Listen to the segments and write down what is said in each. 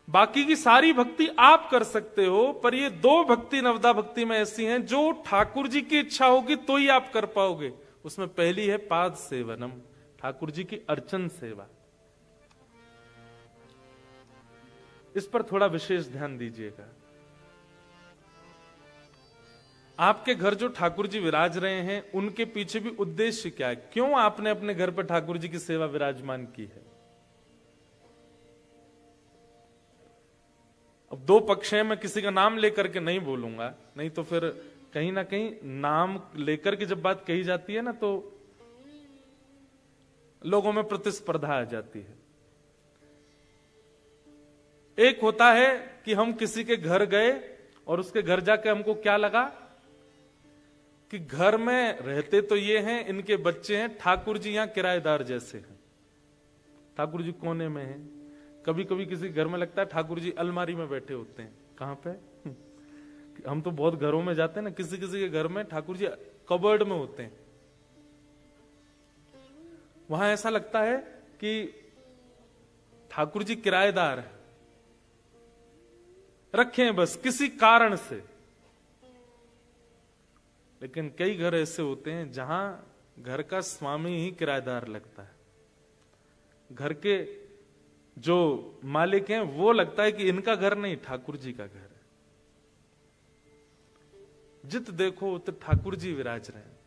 बाकी की सारी भक्ति आप कर सकते हो, पर ये दो भक्ति नवदा भक्ति में ऐसी हैं जो ठाकुर जी की इच्छा होगी तो ही आप कर पाओगे। उसमें पहली है पाद सेवनम, ठाकुर जी की अर्चन सेवा। इस पर थोड़ा विशेष ध्यान दीजिएगा। आपके घर जो ठाकुर जी विराज रहे हैं उनके पीछे भी उद्देश्य क्या है? क्यों आपने अपने घर पर ठाकुर जी की सेवा विराजमान की है? अब दो पक्ष हैं, मैं किसी का नाम लेकर के नहीं बोलूंगा, नहीं तो फिर कहीं ना कहीं नाम लेकर के जब बात कही जाती है ना तो लोगों में प्रतिस्पर्धा आ जाती है। एक होता है कि हम किसी के घर गए और उसके घर जाके हमको क्या लगा कि घर में रहते तो ये हैं, इनके बच्चे हैं, ठाकुर जी यहां किराएदार जैसे हैं, ठाकुर जी कोने में हैं। कभी कभी किसी घर में लगता है ठाकुर जी अलमारी में बैठे होते हैं। कहां पे? हम तो बहुत घरों में जाते हैं ना, किसी किसी के घर में ठाकुर जी कबर्ड में होते हैं। वहां ऐसा लगता है कि ठाकुर जी किराएदार है, रखे हैं बस किसी कारण से। लेकिन कई घर ऐसे होते हैं जहां घर का स्वामी ही किराएदार लगता है। घर के जो मालिक हैं वो लगता है कि इनका घर नहीं, ठाकुर जी का घर है। जित देखो उत ठाकुर जी विराज रहे हैं,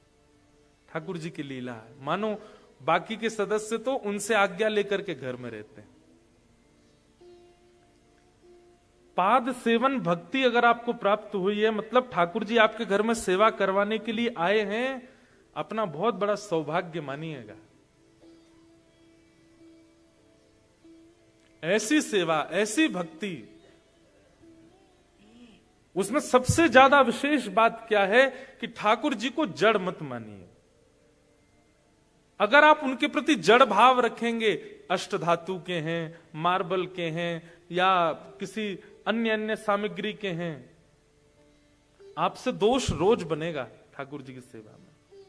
ठाकुर जी की लीला है। मानो बाकी के सदस्य तो उनसे आज्ञा लेकर के घर में रहते हैं। पाद सेवन भक्ति अगर आपको प्राप्त हुई है, मतलब ठाकुर जी आपके घर में सेवा करवाने के लिए आए हैं, अपना बहुत बड़ा सौभाग्य मानिएगा। ऐसी सेवा, ऐसी भक्ति, उसमें सबसे ज्यादा विशेष बात क्या है कि ठाकुर जी को जड़ मत मानिए। अगर आप उनके प्रति जड़ भाव रखेंगे, अष्ट धातु के हैं, मार्बल के हैं या किसी अन्य अन्य सामग्री के हैं, आपसे दोष रोज बनेगा ठाकुर जी की सेवा में।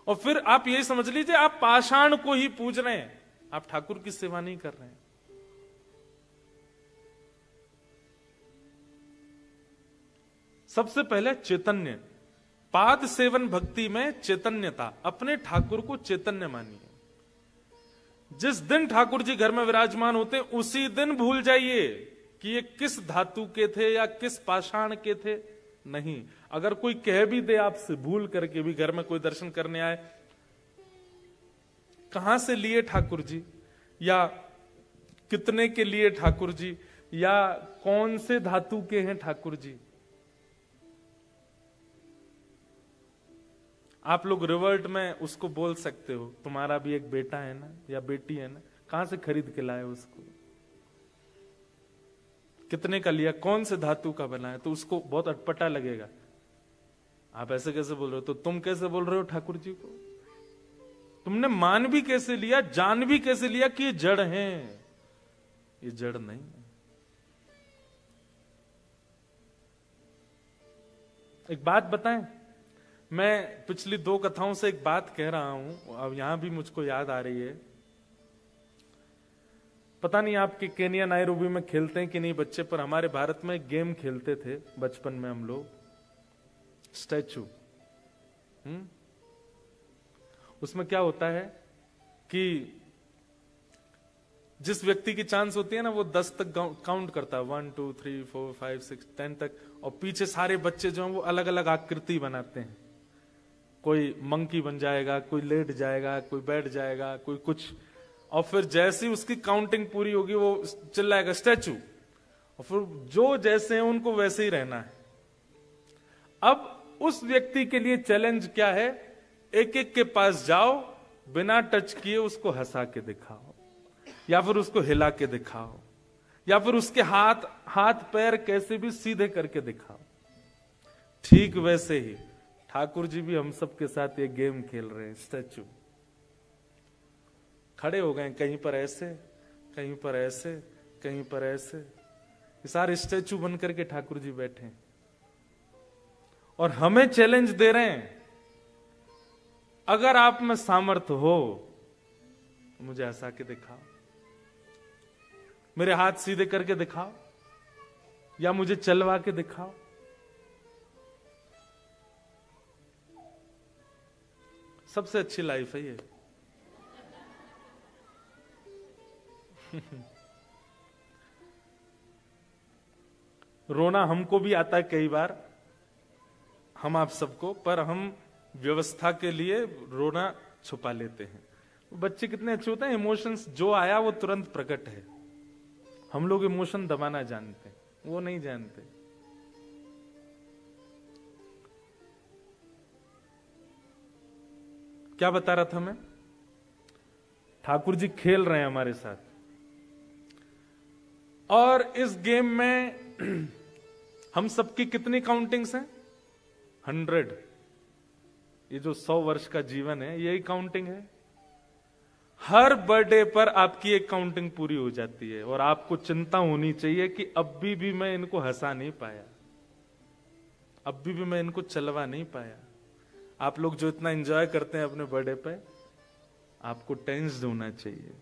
और फिर आप यही समझ लीजिए आप पाषाण को ही पूज रहे हैं, आप ठाकुर की सेवा नहीं कर रहे हैं। सबसे पहले चैतन्य, पाद सेवन भक्ति में चैतन्यता, अपने ठाकुर को चैतन्य मानिए। जिस दिन ठाकुर जी घर में विराजमान होते उसी दिन भूल जाइए कि ये किस धातु के थे या किस पाषाण के थे। नहीं, अगर कोई कह भी दे आपसे भूल करके भी, घर में कोई दर्शन करने आए, कहां से लिए ठाकुर जी, या कितने के लिए ठाकुर जी, या कौन से धातु के हैं ठाकुर जी, आप लोग रिवर्ट में उसको बोल सकते हो, तुम्हारा भी एक बेटा है ना या बेटी है ना, कहां से खरीद के लाए उसको, कितने का लिया, कौन से धातु का बना है, तो उसको बहुत अटपटा लगेगा। आप ऐसे कैसे बोल रहे हो? तो तुम कैसे बोल रहे हो ठाकुर जी को? तुमने मान भी कैसे लिया, जान भी कैसे लिया कि ये जड़ हैं? ये जड़ नहीं है। एक बात बताएं, मैं पिछली दो कथाओं से एक बात कह रहा हूं, अब यहां भी मुझको याद आ रही है। पता नहीं आपके केनिया नायरोबी में खेलते हैं कि नहीं बच्चे, पर हमारे भारत में एक गेम खेलते थे बचपन में हम लोग, स्टैचू। उसमें क्या होता है कि जिस व्यक्ति की चांस होती है ना, वो 10 तक काउंट करता है, 1 2 3 4 5 6 10 तक, और पीछे सारे बच्चे जो हैं वो अलग अलग आकृति बनाते हैं। कोई मंकी बन जाएगा, कोई लेट जाएगा, कोई बैठ जाएगा, कोई कुछ, और फिर जैसी उसकी काउंटिंग पूरी होगी वो चिल्लाएगा स्टैचू, और फिर जो जैसे हैं उनको वैसे ही रहना है। अब उस व्यक्ति के लिए चैलेंज क्या है? एक एक के पास जाओ, बिना टच किए उसको हंसा के दिखाओ, या फिर उसको हिला के दिखाओ, या फिर उसके हाथ पैर कैसे भी सीधे करके दिखाओ। ठीक वैसे ही ठाकुर जी भी हम सब के साथ ये गेम खेल रहे हैं, स्टैचू। खड़े हो गए, कहीं पर ऐसे, कहीं पर ऐसे, कहीं पर ऐसे, सारे स्टैचू बन करके ठाकुर जी बैठे और हमें चैलेंज दे रहे हैं, अगर आप में सामर्थ्य हो तो मुझे हंसा के दिखाओ। मेरे हाथ सीधे करके दिखाओ या मुझे चलवा के दिखाओ। सबसे अच्छी लाइफ है ये। रोना हमको भी आता है कई बार, हम आप सबको, पर हम व्यवस्था के लिए रोना छुपा लेते हैं। बच्चे कितने अच्छे होते हैं, इमोशंस जो आया वो तुरंत प्रकट है। हम लोग इमोशन दबाना जानते हैं, वो नहीं जानते। क्या बता रहा था मैं? ठाकुर जी खेल रहे हैं हमारे साथ, और इस गेम में हम सबकी कितनी काउंटिंग्स हैं? 100। ये जो 100 वर्ष का जीवन है, यही काउंटिंग है। हर बर्थडे पर आपकी एक काउंटिंग पूरी हो जाती है, और आपको चिंता होनी चाहिए कि अब भी मैं इनको हंसा नहीं पाया, अब भी मैं इनको चलवा नहीं पाया। आप लोग जो इतना एंजॉय करते हैं अपने बर्थडे पे, आपको टेंस्ड होना चाहिए।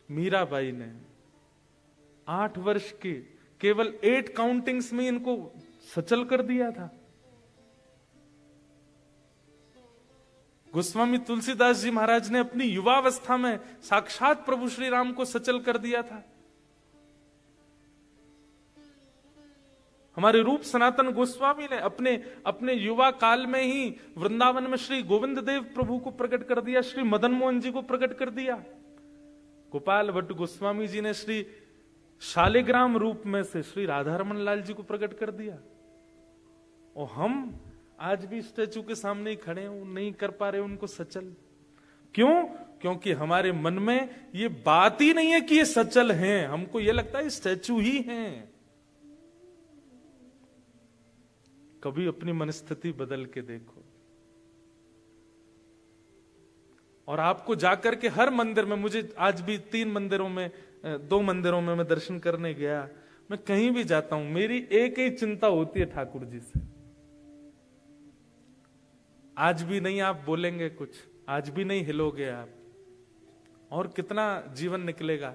मीराबाई ने 8 वर्ष के केवल 8 काउंटिंग्स में इनको सचल कर दिया था। गोस्वामी तुलसीदास जी महाराज ने अपनी युवावस्था में साक्षात प्रभु श्री राम को सचल कर दिया था। हमारे रूप सनातन गोस्वामी ने अपने अपने युवा काल में ही वृंदावन में श्री गोविंद देव प्रभु को प्रकट कर दिया, श्री मदन मोहन जी को प्रकट कर दिया। गोपाल भट्ट गोस्वामी जी ने श्री शालिग्राम रूप में से श्री राधारमण लाल जी को प्रकट कर दिया। और हम आज भी स्टैचू के सामने ही खड़े हैं, नहीं कर पा रहे उनको सचल। क्यों? क्योंकि हमारे मन में ये बात ही नहीं है कि ये सचल हैं, हमको ये लगता है स्टैचू ही हैं। कभी अपनी मनस्थिति बदल के देखो। और आपको जाकर के हर मंदिर में, मुझे आज भी 3 मंदिरों में, 2 मंदिरों में मैं दर्शन करने गया, मैं कहीं भी जाता हूं, मेरी एक ही चिंता होती है ठाकुर जी से। आज भी नहीं आप बोलेंगे कुछ, आज भी नहीं हिलोगे आप, और कितना जीवन निकलेगा।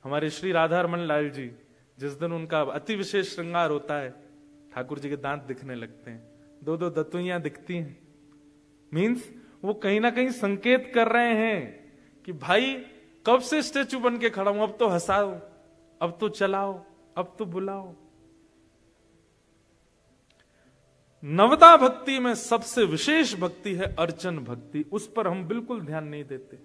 हमारे श्री राधारमण लाल जी, जिस दिन उनका अति विशेष श्रृंगार होता है, ठाकुर जी के दांत दिखने लगते हैं, 2-2 दतुइयां दिखती हैं। मीन्स वो कहीं ना कहीं संकेत कर रहे हैं कि भाई कब से स्टेचू बन के खड़ा हूं, अब तो हंसाओ, अब तो चलाओ, अब तो बुलाओ। नवदा भक्ति में सबसे विशेष भक्ति है अर्चन भक्ति, उस पर हम बिल्कुल ध्यान नहीं देते।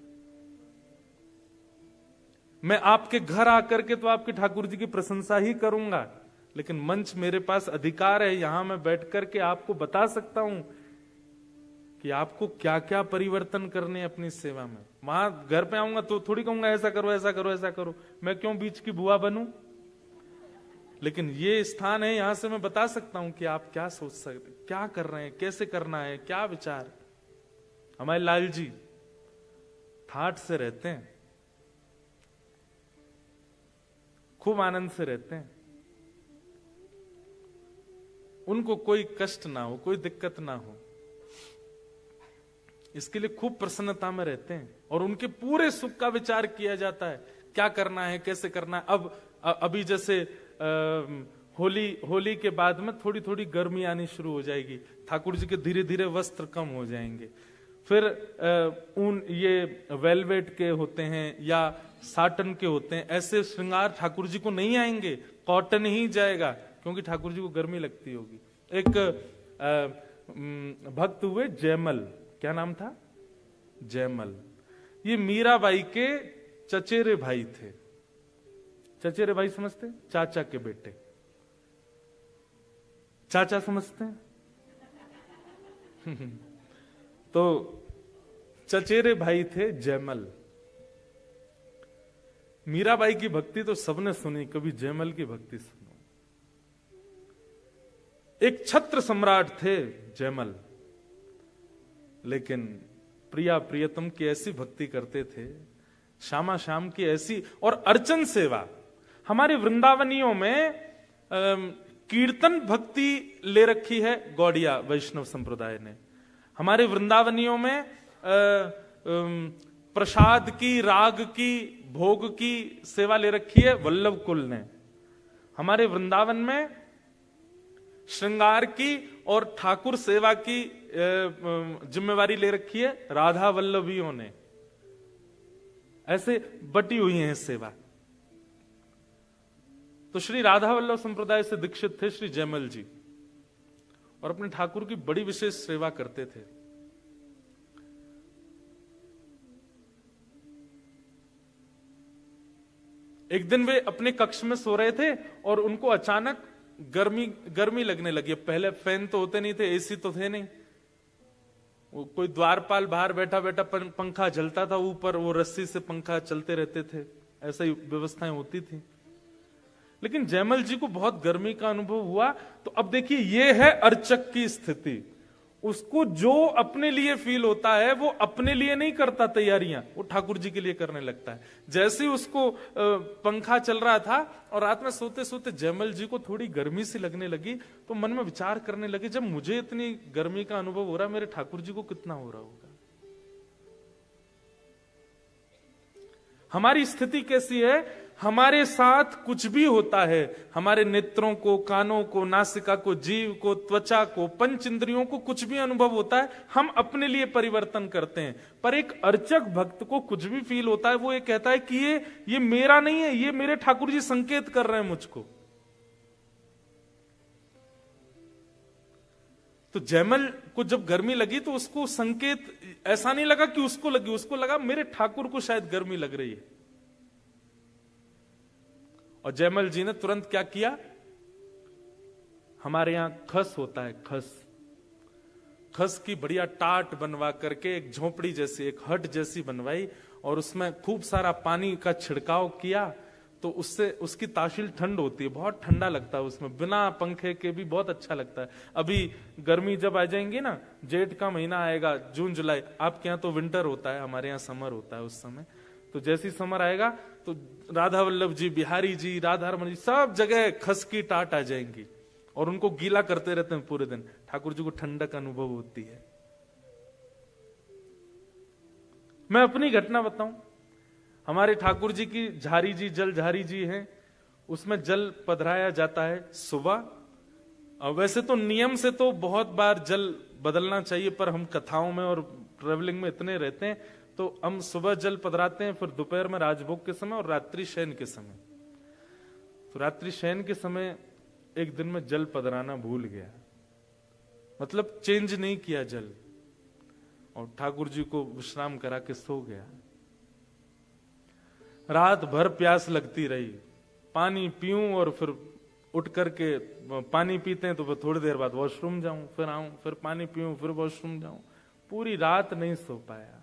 मैं आपके घर आकर के तो आपके ठाकुर जी की प्रशंसा ही करूंगा, लेकिन मंच मेरे पास अधिकार है, यहां मैं बैठ करके आपको बता सकता हूं कि आपको क्या क्या परिवर्तन करने हैं अपनी सेवा में। वहां घर पे आऊंगा तो थोड़ी कहूंगा ऐसा करो ऐसा करो ऐसा करो, मैं क्यों बीच की बुआ बनूं। लेकिन ये स्थान है, यहां से मैं बता सकता हूं कि आप क्या सोच सकते, क्या कर रहे हैं, कैसे करना है, क्या विचार। हमारे लाल जी ठाठ से रहते हैं, खूब आनंद से रहते हैं, उनको कोई कष्ट ना हो, कोई दिक्कत ना हो, इसके लिए खूब प्रसन्नता में रहते हैं। और उनके पूरे सुख का विचार किया जाता है, क्या करना है, कैसे करना है। अब अभी जैसे होली के बाद में थोड़ी थोड़ी गर्मी आनी शुरू हो जाएगी, ठाकुर जी के धीरे धीरे वस्त्र कम हो जाएंगे। फिर ऊन ये वेलवेट के होते हैं या साटन के होते हैं, ऐसे श्रृंगार ठाकुर जी को नहीं आएंगे, कॉटन ही जाएगा, क्योंकि ठाकुर जी को गर्मी लगती होगी। एक भक्त हुए जयमल, क्या नाम था? जयमल। ये मीराबाई के चचेरे भाई थे। चचेरे भाई समझते? चाचा के बेटे, चाचा समझते हैं? तो चचेरे भाई थे जयमल। मीराबाई की भक्ति तो सबने सुनी, कभी जयमल की भक्ति सुनो। एक छत्र सम्राट थे जयमल, लेकिन प्रिया प्रियतम की ऐसी भक्ति करते थे, श्यामा श्याम की ऐसी, और अर्चन सेवा। हमारे वृंदावनियों में कीर्तन भक्ति ले रखी है गौड़िया वैष्णव संप्रदाय ने। हमारे वृंदावनियों में प्रसाद की, राग की, भोग की सेवा ले रखी है वल्लभ कुल ने। हमारे वृंदावन में श्रृंगार की और ठाकुर सेवा की जिम्मेवारी ले रखी है राधा वल्लभियों ने। ऐसे बटी हुई है सेवा। तो श्री राधा वल्लभ संप्रदाय से दीक्षित थे श्री जयमल जी, और अपने ठाकुर की बड़ी विशेष सेवा करते थे। एक दिन वे अपने कक्ष में सो रहे थे और उनको अचानक गर्मी लगने लगी। पहले फैन तो होते नहीं थे, एसी तो थे नहीं। वो कोई द्वारपाल बाहर बैठा बैठा पंखा चलता था ऊपर, वो रस्सी से पंखा चलते रहते थे, ऐसा ही व्यवस्थाएं होती थी। लेकिन जयमल जी को बहुत गर्मी का अनुभव हुआ। तो अब देखिए, ये है अर्चक की स्थिति। उसको जो अपने लिए फील होता है वो अपने लिए नहीं करता तैयारियां, वो ठाकुर जी के लिए करने लगता है। जैसे ही उसको पंखा चल रहा था और रात में सोते सोते जयमल जी को थोड़ी गर्मी सी लगने लगी, तो मन में विचार करने लगे, जब मुझे इतनी गर्मी का अनुभव हो रहा है, मेरे ठाकुर जी को कितना हो रहा होगा। हमारी स्थिति कैसी है? हमारे साथ कुछ भी होता है, हमारे नेत्रों को, कानों को, नासिका को, जीव को, त्वचा को, पंच इंद्रियों को कुछ भी अनुभव होता है, हम अपने लिए परिवर्तन करते हैं। पर एक अर्चक भक्त को कुछ भी फील होता है, वो ये कहता है कि ये मेरा नहीं है, ये मेरे ठाकुर जी संकेत कर रहे हैं मुझको। तो जयमल को जब गर्मी लगी तो उसको संकेत ऐसा नहीं लगा कि उसको लगी, उसको लगा मेरे ठाकुर को शायद गर्मी लग रही है। और जयमल जी ने तुरंत क्या किया? हमारे यहां खस होता है, खस की बढ़िया टाट बनवा करके एक झोपड़ी जैसी, एक हट जैसी बनवाई, और उसमें खूब सारा पानी का छिड़काव किया। तो उससे उसकी तासील ठंड होती है, बहुत ठंडा लगता है उसमें, बिना पंखे के भी बहुत अच्छा लगता है। अभी गर्मी जब आ जाएंगी ना, जेठ का महीना आएगा, जून जुलाई, आपके यहाँ तो विंटर होता है, हमारे यहाँ समर होता है उस समय। तो जैसी समर आएगा तो राधा वल्लभ जी, बिहारी जी, राधा रमन जी, सब जगह खस की टाट आ जाएंगी और उनको गीला करते रहते हैं पूरे दिन। ठाकुर जी को ठंडक अनुभव होती है। मैं अपनी घटना बताऊं, हमारे ठाकुर जी की झारी जी, जल झारी जी हैं, उसमें जल पधराया जाता है सुबह। वैसे तो नियम से तो बहुत बार जल बदलना चाहिए, पर हम कथाओं में और ट्रेवलिंग में इतने रहते हैं, तो हम सुबह जल पधराते हैं, फिर दोपहर में राजभोग के समय और रात्रि शयन के समय। तो रात्रि शयन के समय एक दिन में जल पधराना भूल गया, मतलब चेंज नहीं किया जल, और ठाकुर जी को विश्राम करा के सो गया। रात भर प्यास लगती रही, पानी पीऊं और फिर उठ करके पानी पीते हैं तो फिर थोड़ी देर बाद वॉशरूम जाऊं, फिर आऊं, फिर पानी पीऊं, फिर वॉशरूम जाऊं, पूरी रात नहीं सो पाया।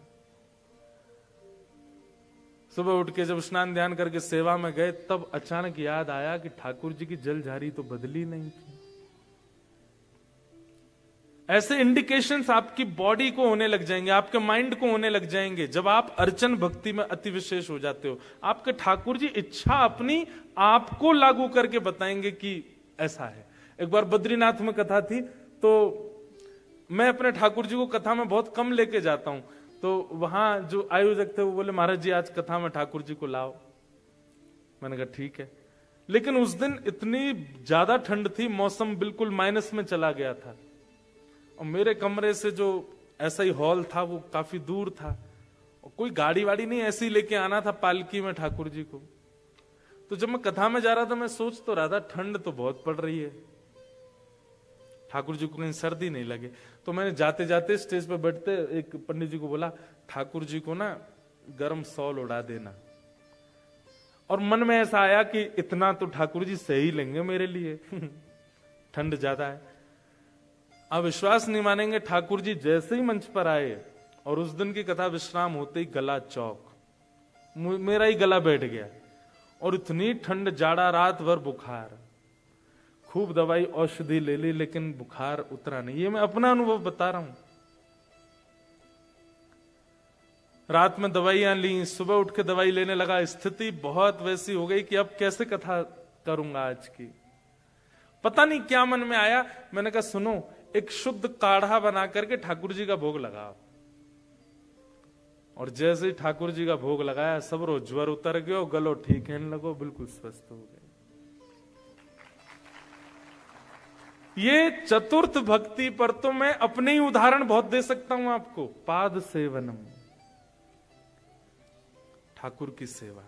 सुबह उठ के जब स्नान ध्यान करके सेवा में गए, तब अचानक याद आया कि ठाकुर जी की जल झारी तो बदली नहीं थी। ऐसे इंडिकेशंस आपकी बॉडी को होने लग जाएंगे, आपके माइंड को होने लग जाएंगे जब आप अर्चन भक्ति में अति विशेष हो जाते हो। आपके ठाकुर जी इच्छा अपनी आपको लागू करके बताएंगे कि ऐसा है। एक बार बद्रीनाथ में कथा थी, तो मैं अपने ठाकुर जी को कथा में बहुत कम लेके जाता हूं। तो वहां जो आयोजक थे वो बोले, महाराज जी आज कथा में ठाकुर जी को लाओ। मैंने कहा ठीक है। लेकिन उस दिन इतनी ज्यादा ठंड थी, मौसम बिल्कुल माइनस में चला गया था, और मेरे कमरे से जो ऐसा ही हॉल था वो काफी दूर था, और कोई गाड़ी वाड़ी नहीं, ऐसे ही लेके आना था पालकी में ठाकुर जी को। तो जब मैं कथा में जा रहा था, मैं सोच तो रहा था ठंड तो बहुत पड़ रही है, ठाकुर जी को कहीं सर्दी नहीं लगे। तो मैंने जाते जाते स्टेज पे बैठते एक पंडित जी को बोला, ठाकुर जी को ना गर्म शॉल उड़ा देना। और मन में ऐसा आया कि इतना तो ठाकुर जी सही लेंगे मेरे लिए ठंड ज्यादा है। आप विश्वास नहीं मानेंगे, ठाकुर जी जैसे ही मंच पर आए और उस दिन की कथा विश्राम होते ही गला चौक, मेरा ही गला बैठ गया, और इतनी ठंड, जाड़ा, रात भर बुखार, खूब दवाई औषधि ले ली लेकिन बुखार उतरा नहीं। ये मैं अपना अनुभव बता रहा हूं। रात में दवाइयां ली, सुबह उठ के दवाई लेने लगा, स्थिति बहुत वैसी हो गई कि अब कैसे कथा करूंगा आज की। पता नहीं क्या मन में आया, मैंने कहा सुनो, एक शुद्ध काढ़ा बना करके ठाकुर जी का भोग लगाओ। और जैसे ही ठाकुर जी का भोग लगाया, सब रो ज्वर उतर गयो, गलो ठीक है लगो, बिल्कुल स्वस्थ हो गए। ये चतुर्थ भक्ति पर तो मैं अपने ही उदाहरण बहुत दे सकता हूं आपको। पाद सेवनम, ठाकुर की सेवा,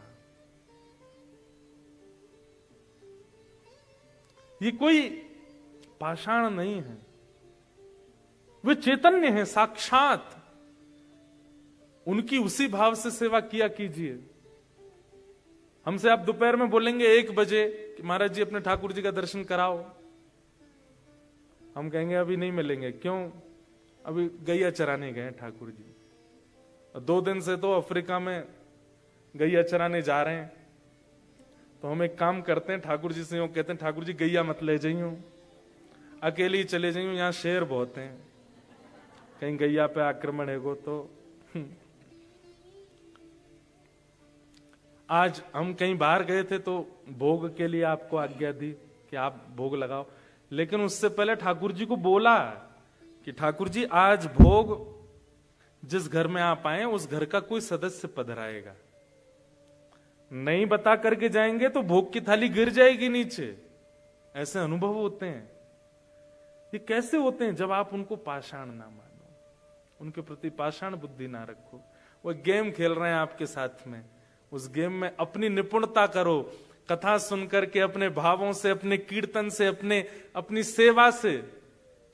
ये कोई पाषाण नहीं है, वे चैतन्य है साक्षात। उनकी उसी भाव से सेवा किया कीजिए। हमसे आप दोपहर में बोलेंगे 1 बजे कि महाराज जी अपने ठाकुर जी का दर्शन कराओ, हम कहेंगे अभी नहीं मिलेंगे। क्यों? अभी गैया चराने गए ठाकुर जी। 2 दिन से तो अफ्रीका में गैया चराने जा रहे हैं। तो हम एक काम करते हैं, ठाकुर जी से यूं कहते हैं, ठाकुर जी गैया मत ले जाइयो, अकेले ही चले जाइयो, यहां शेर बहुत हैं, कहीं गैया पे आक्रमण है गो तो। आज हम कहीं बाहर गए थे तो भोग के लिए आपको आज्ञा दी कि आप भोग लगाओ, लेकिन उससे पहले ठाकुर जी को बोला कि ठाकुर जी आज भोग जिस घर में आप आए उस घर का कोई सदस्य पधराएगा। नहीं बता करके जाएंगे तो भोग की थाली गिर जाएगी नीचे। ऐसे अनुभव होते हैं। ये कैसे होते हैं? जब आप उनको पाषाण ना मानो, उनके प्रति पाषाण बुद्धि ना रखो। वो गेम खेल रहे हैं आपके साथ में, उस गेम में अपनी निपुणता करो। कथा सुनकर के अपने भावों से, अपने कीर्तन से, अपनी सेवा से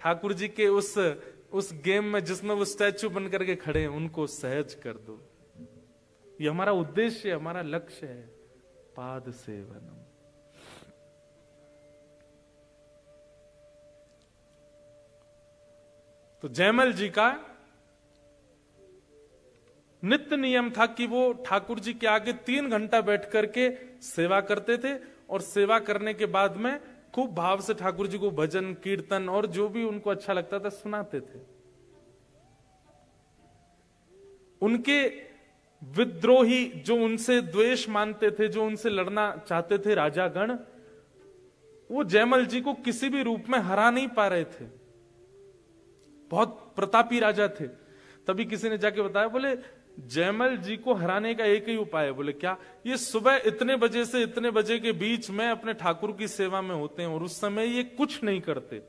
ठाकुर जी के उस गेम में जिसमें वो स्टैचू बन करके खड़े हैं उनको सहज कर दो। ये हमारा उद्देश्य, हमारा लक्ष्य है। पाद सेवनम। तो जयमल जी का नित्य नियम था कि वो ठाकुर जी के आगे 3 घंटा बैठ करके सेवा करते थे, और सेवा करने के बाद में खूब भाव से ठाकुर जी को भजन कीर्तन और जो भी उनको अच्छा लगता था सुनाते थे। उनके विद्रोही, जो उनसे द्वेष मानते थे, जो उनसे लड़ना चाहते थे राजागण, वो जयमल जी को किसी भी रूप में हरा नहीं पा रहे थे। बहुत प्रतापी राजा थे। तभी किसी ने जाके बताया, बोले जयमल जी को हराने का एक ही उपाय है। बोले क्या? ये सुबह इतने बजे से इतने बजे के बीच में अपने ठाकुर की सेवा में होते हैं, और उस समय ये कुछ नहीं करते।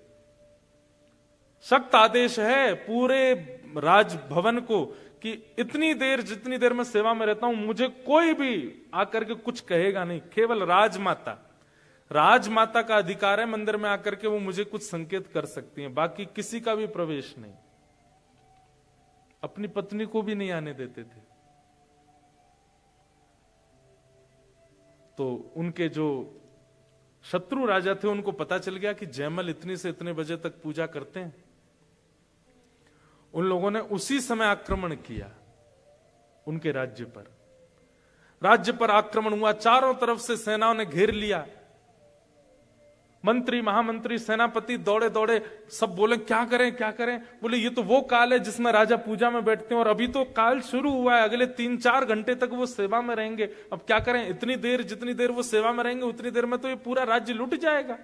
सख्त आदेश है पूरे राजभवन को कि इतनी देर, जितनी देर मैं सेवा में रहता हूं, मुझे कोई भी आकर के कुछ कहेगा नहीं। केवल राजमाता का अधिकार है मंदिर में आकर के वो मुझे कुछ संकेत कर सकती हैं, बाकी किसी का भी प्रवेश नहीं। अपनी पत्नी को भी नहीं आने देते थे। तो उनके जो शत्रु राजा थे उनको पता चल गया कि जयमल इतने से इतने बजे तक पूजा करते हैं। उन लोगों ने उसी समय आक्रमण किया उनके राज्य पर। राज्य पर आक्रमण हुआ, चारों तरफ से सेनाओं ने घेर लिया। मंत्री, महामंत्री, सेनापति दौड़े दौड़े, सब बोले क्या करें क्या करें। बोले ये तो वो काल है जिसमें राजा पूजा में बैठते हैं, और अभी तो काल शुरू हुआ है, अगले 3-4 घंटे तक वो सेवा में रहेंगे। अब क्या करें? इतनी देर, जितनी देर वो सेवा में रहेंगे उतनी देर में तो ये पूरा राज्य लुट जाएगा।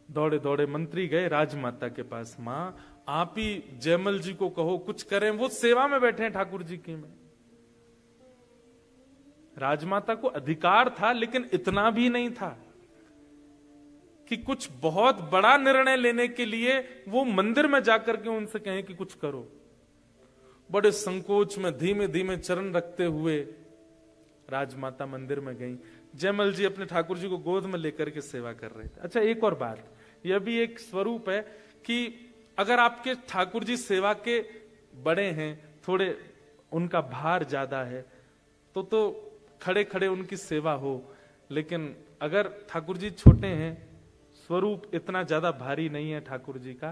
दौड़े दौड़े मंत्री गए राजमाता के पास। मां, आप ही जयमल जी को कहो कुछ करें, वो सेवा में बैठे हैं ठाकुर जी की में। राजमाता को अधिकार था, लेकिन इतना भी नहीं था कि कुछ बहुत बड़ा निर्णय लेने के लिए वो मंदिर में जाकर के उनसे कहें कि कुछ करो। बड़े संकोच में धीमे धीमे चरण रखते हुए राजमाता मंदिर में गई। जयमल जी अपने ठाकुर जी को गोद में लेकर के सेवा कर रहे थे। अच्छा, एक और बात, यह भी एक स्वरूप है कि अगर आपके ठाकुर जी सेवा के बड़े हैं, थोड़े उनका भार ज्यादा है, तो खड़े खड़े उनकी सेवा हो। लेकिन अगर ठाकुर जी छोटे हैं, स्वरूप इतना ज्यादा भारी नहीं है ठाकुर जी का,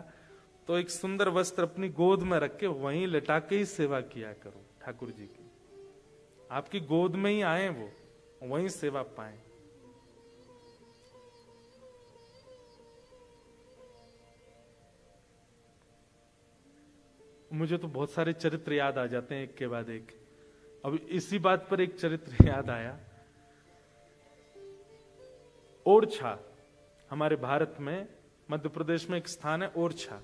तो एक सुंदर वस्त्र अपनी गोद में रख के वहीं लेटा के ही सेवा किया करो ठाकुर जी की। आपकी गोद में ही आए वो, वहीं सेवा पाएं। मुझे तो बहुत सारे चरित्र याद आ जाते हैं एक के बाद एक। अब इसी बात पर एक चरित्र याद आया। ओरछा, हमारे भारत में मध्य प्रदेश में एक स्थान है ओरछा।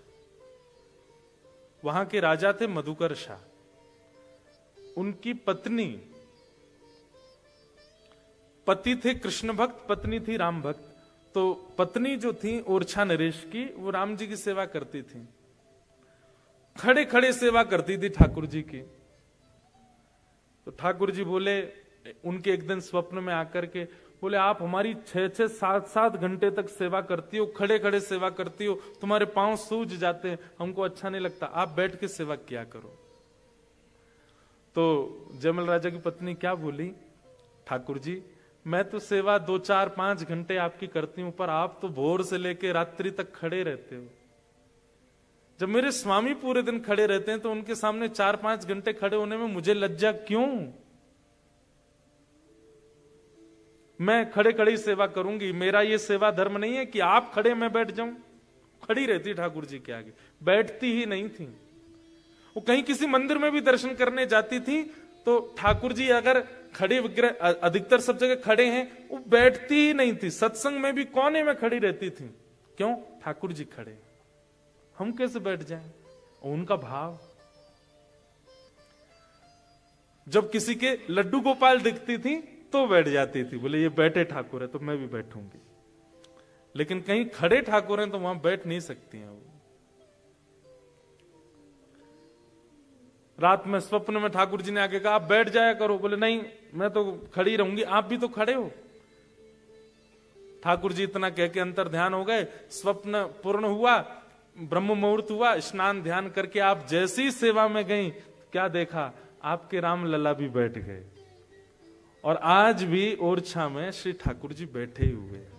वहां के राजा थे मधुकर शाह। उनकी पत्नी, पति थे कृष्ण भक्त, पत्नी थी राम भक्त। तो पत्नी जो थी ओरछा नरेश की, वो राम जी की सेवा करती थी, खड़े खड़े सेवा करती थी ठाकुर जी की। तो ठाकुर जी बोले, उनके एक दिन स्वप्न में आकर के बोले, आप हमारी 6-6, 7-7 घंटे तक सेवा करती हो, खड़े खड़े सेवा करती हो, तुम्हारे पांव सूज जाते हैं, हमको अच्छा नहीं लगता, आप बैठ के सेवा किया करो। तो जयमल राजा की पत्नी क्या बोली, ठाकुर जी मैं तो सेवा 2, 4, 5 घंटे आपकी करती हूं, पर आप तो भोर से लेके रात्रि तक खड़े रहते हो। जब मेरे स्वामी पूरे दिन खड़े रहते हैं तो उनके सामने 4-5 घंटे खड़े होने में मुझे लज्जा क्यों? मैं खड़े खड़े ही सेवा करूंगी, मेरा ये सेवा धर्म नहीं है कि आप खड़े मैं बैठ जाऊं। खड़ी रहती ठाकुर जी के आगे, बैठती ही नहीं थी। वो कहीं किसी मंदिर में भी दर्शन करने जाती थी तो ठाकुर जी अगर खड़े विग्रह, अधिकतर सब जगह खड़े हैं, वो बैठती ही नहीं थी। सत्संग में भी कोने में खड़ी रहती थी। क्यों? ठाकुर जी खड़े, हम कैसे बैठ जाएं? उनका भाव। जब किसी के लड्डू गोपाल दिखती थी तो बैठ जाती थी, बोले ये बैठे ठाकुर है तो मैं भी बैठूंगी। लेकिन कहीं खड़े ठाकुर हैं तो वहां बैठ नहीं सकती हैं वो। रात में स्वप्न में ठाकुर जी ने आके कहा आप बैठ जाया करो, बोले नहीं मैं तो खड़ी रहूंगी, आप भी तो खड़े हो। ठाकुर जी इतना कह के अंतर ध्यान हो गए, स्वप्न पूर्ण हुआ, ब्रह्म मुहूर्त हुआ, स्नान ध्यान करके आप जैसी सेवा में गई, क्या देखा, आपके राम लला भी बैठ गए। और आज भी ओरछा में श्री ठाकुर जी बैठे हुए हैं,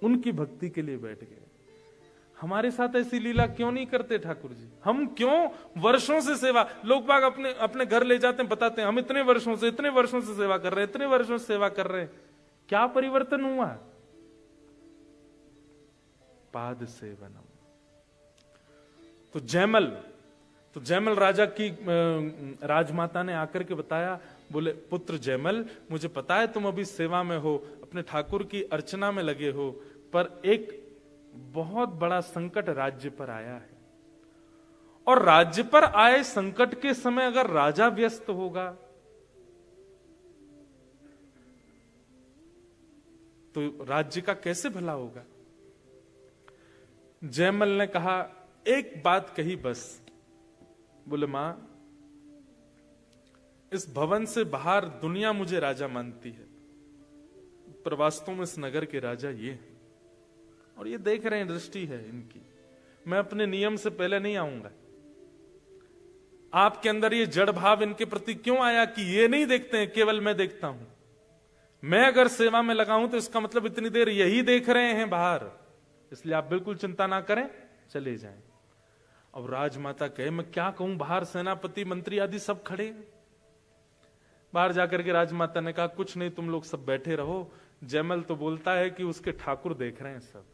उनकी भक्ति के लिए बैठ गए। हमारे साथ ऐसी लीला क्यों नहीं करते ठाकुर जी? हम क्यों वर्षों से सेवा, लोग बाग अपने अपने घर ले जाते हैं, बताते हैं हम इतने वर्षों से सेवा कर रहे हैं, इतने वर्षों से सेवा कर रहे हैं, क्या परिवर्तन हुआ? पाद सेवनम। तो जयमल राजा की राजमाता ने आकर के बताया, बोले पुत्र जयमल मुझे पता है तुम अभी सेवा में हो, अपने ठाकुर की अर्चना में लगे हो, पर एक बहुत बड़ा संकट राज्य पर आया है। और राज्य पर आए संकट के समय अगर राजा व्यस्त होगा तो राज्य का कैसे भला होगा? जयमल ने कहा, एक बात कही बस। बोले मां, इस भवन से बाहर दुनिया मुझे राजा मानती है, पर वास्तव में इस नगर के राजा ये हैं। और ये देख रहे हैं, दृष्टि है इनकी। मैं अपने नियम से पहले नहीं आऊंगा। आपके अंदर ये जड़ भाव इनके प्रति क्यों आया कि ये नहीं देखते हैं, केवल मैं देखता हूं। मैं अगर सेवा में लगा हूं तो इसका मतलब इतनी देर यही देख रहे हैं बाहर, इसलिए आप बिल्कुल चिंता ना करें, चले जाएं। अब राजमाता कहे, मैं क्या कहूं, बाहर सेनापति मंत्री आदि सब खड़े हैं। बाहर जाकर के राजमाता ने कहा, कुछ नहीं, तुम लोग सब बैठे रहो। जयमल तो बोलता है कि उसके ठाकुर देख रहे हैं सब।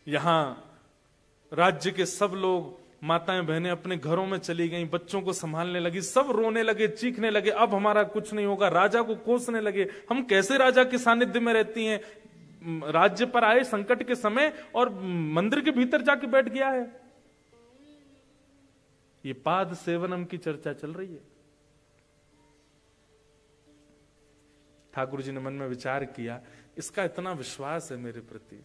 यहां राज्य के सब लोग, माताएं बहनें अपने घरों में चली गईं, बच्चों को संभालने लगी, सब रोने लगे, चीखने लगे, अब हमारा कुछ नहीं होगा। राजा को कोसने लगे, हम कैसे राजा के सानिध्य में रहती हैं, राज्य पर आए संकट के समय और मंदिर के भीतर जाके बैठ गया है। ये पाद सेवनम की चर्चा चल रही है। ठाकुर जी ने मन में विचार किया, इसका इतना विश्वास है मेरे प्रति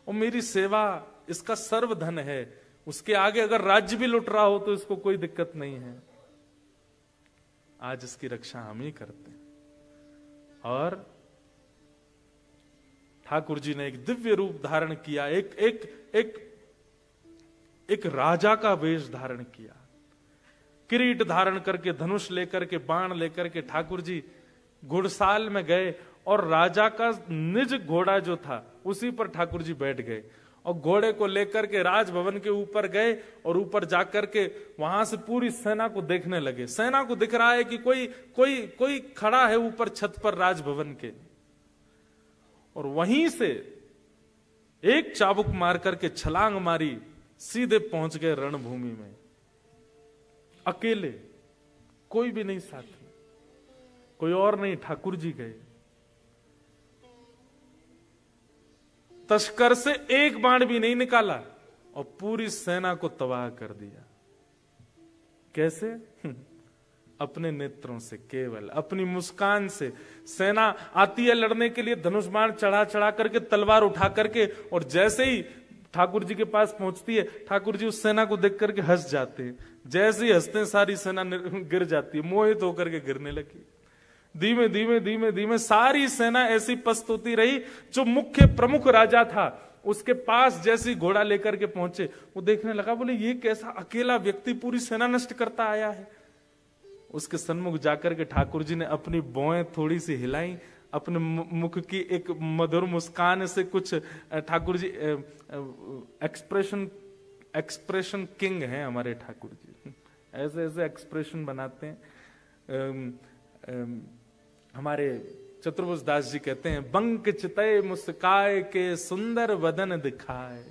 और मेरी सेवा इसका सर्वधन है, उसके आगे अगर राज्य भी लुट रहा हो तो इसको कोई दिक्कत नहीं है। आज इसकी रक्षा हम ही करते हैं। और ठाकुर जी ने एक दिव्य रूप धारण किया, एक राजा का वेश धारण किया, किरीट धारण करके, धनुष लेकर के, बाण लेकर के ठाकुर जी घुड़साल में गए और राजा का निज घोड़ा जो था उसी पर ठाकुर जी बैठ गए और घोड़े को लेकर के राजभवन के ऊपर गए और ऊपर जाकर के वहां से पूरी सेना को देखने लगे। सेना को दिख रहा है कि कोई खड़ा है ऊपर छत पर राजभवन के, और वहीं से एक चाबुक मार करके छलांग मारी, सीधे पहुंच गए रणभूमि में, अकेले, कोई भी नहीं साथ में, कोई और नहीं, ठाकुर जी गए। तस्कर से एक बाण भी नहीं निकाला और पूरी सेना को तबाह कर दिया। कैसे? अपने नेत्रों से, केवल अपनी मुस्कान से। सेना आती है लड़ने के लिए, धनुष बाण चढ़ा चढ़ा करके, तलवार उठा करके, और जैसे ही ठाकुर जी के पास पहुंचती है, ठाकुर जी उस सेना को देख करके हंस जाते हैं। जैसे ही हंसते हैं सारी सेना गिर जाती है, मोहित होकर के गिरने लगी। धीमे धीमे धीमे धीमे सारी सेना ऐसी पस्त होती रही। जो मुख्य प्रमुख राजा था उसके पास जैसे घोड़ा लेकर के पहुंचे, वो देखने लगा, बोले ये कैसा अकेला व्यक्ति पूरी सेना नष्ट करता आया है। उसके सन्मुख जाकर के ठाकुर जी ने अपनी भौहें थोड़ी सी हिलाई, अपने मुख की एक मधुर मुस्कान से कुछ, ठाकुर जी एक्सप्रेशन किंग हैं हमारे ठाकुर जी, ऐसे ऐसे एक्सप्रेशन बनाते हैं। हमारे चतुर्भुज दास जी कहते हैं, बंक चितय मुस्काए के सुंदर वदन दिखाए।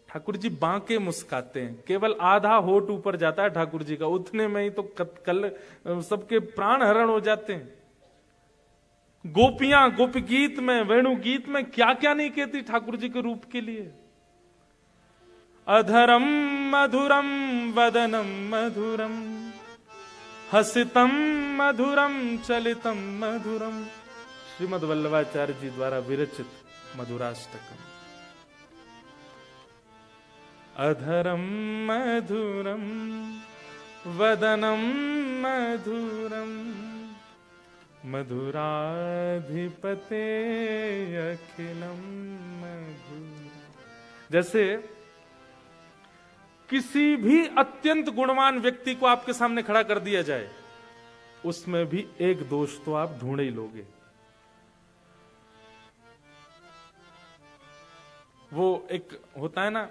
ठाकुर जी बांके मुस्काते हैं, केवल आधा होठ ऊपर जाता है ठाकुर जी का, उतने में ही तो कल सबके प्राण हरण हो जाते हैं। गोपियां गोपी गीत में, वेणु गीत में क्या क्या नहीं कहती ठाकुर जी के रूप के लिए। अधरम मधुरम वदनम मधुरम हसितम मधुरम चलितम मधुरम। श्रीमद् वल्लभाचार्य जी द्वारा विरचित मधुराष्टकम। अधरम मधुरम वदनम मधुरम मधुराधिपते अखिलम मधुरम। जैसे किसी भी अत्यंत गुणवान व्यक्ति को आपके सामने खड़ा कर दिया जाए, उसमें भी एक दोष तो आप ढूंढ ही लोगे। वो एक होता है ना,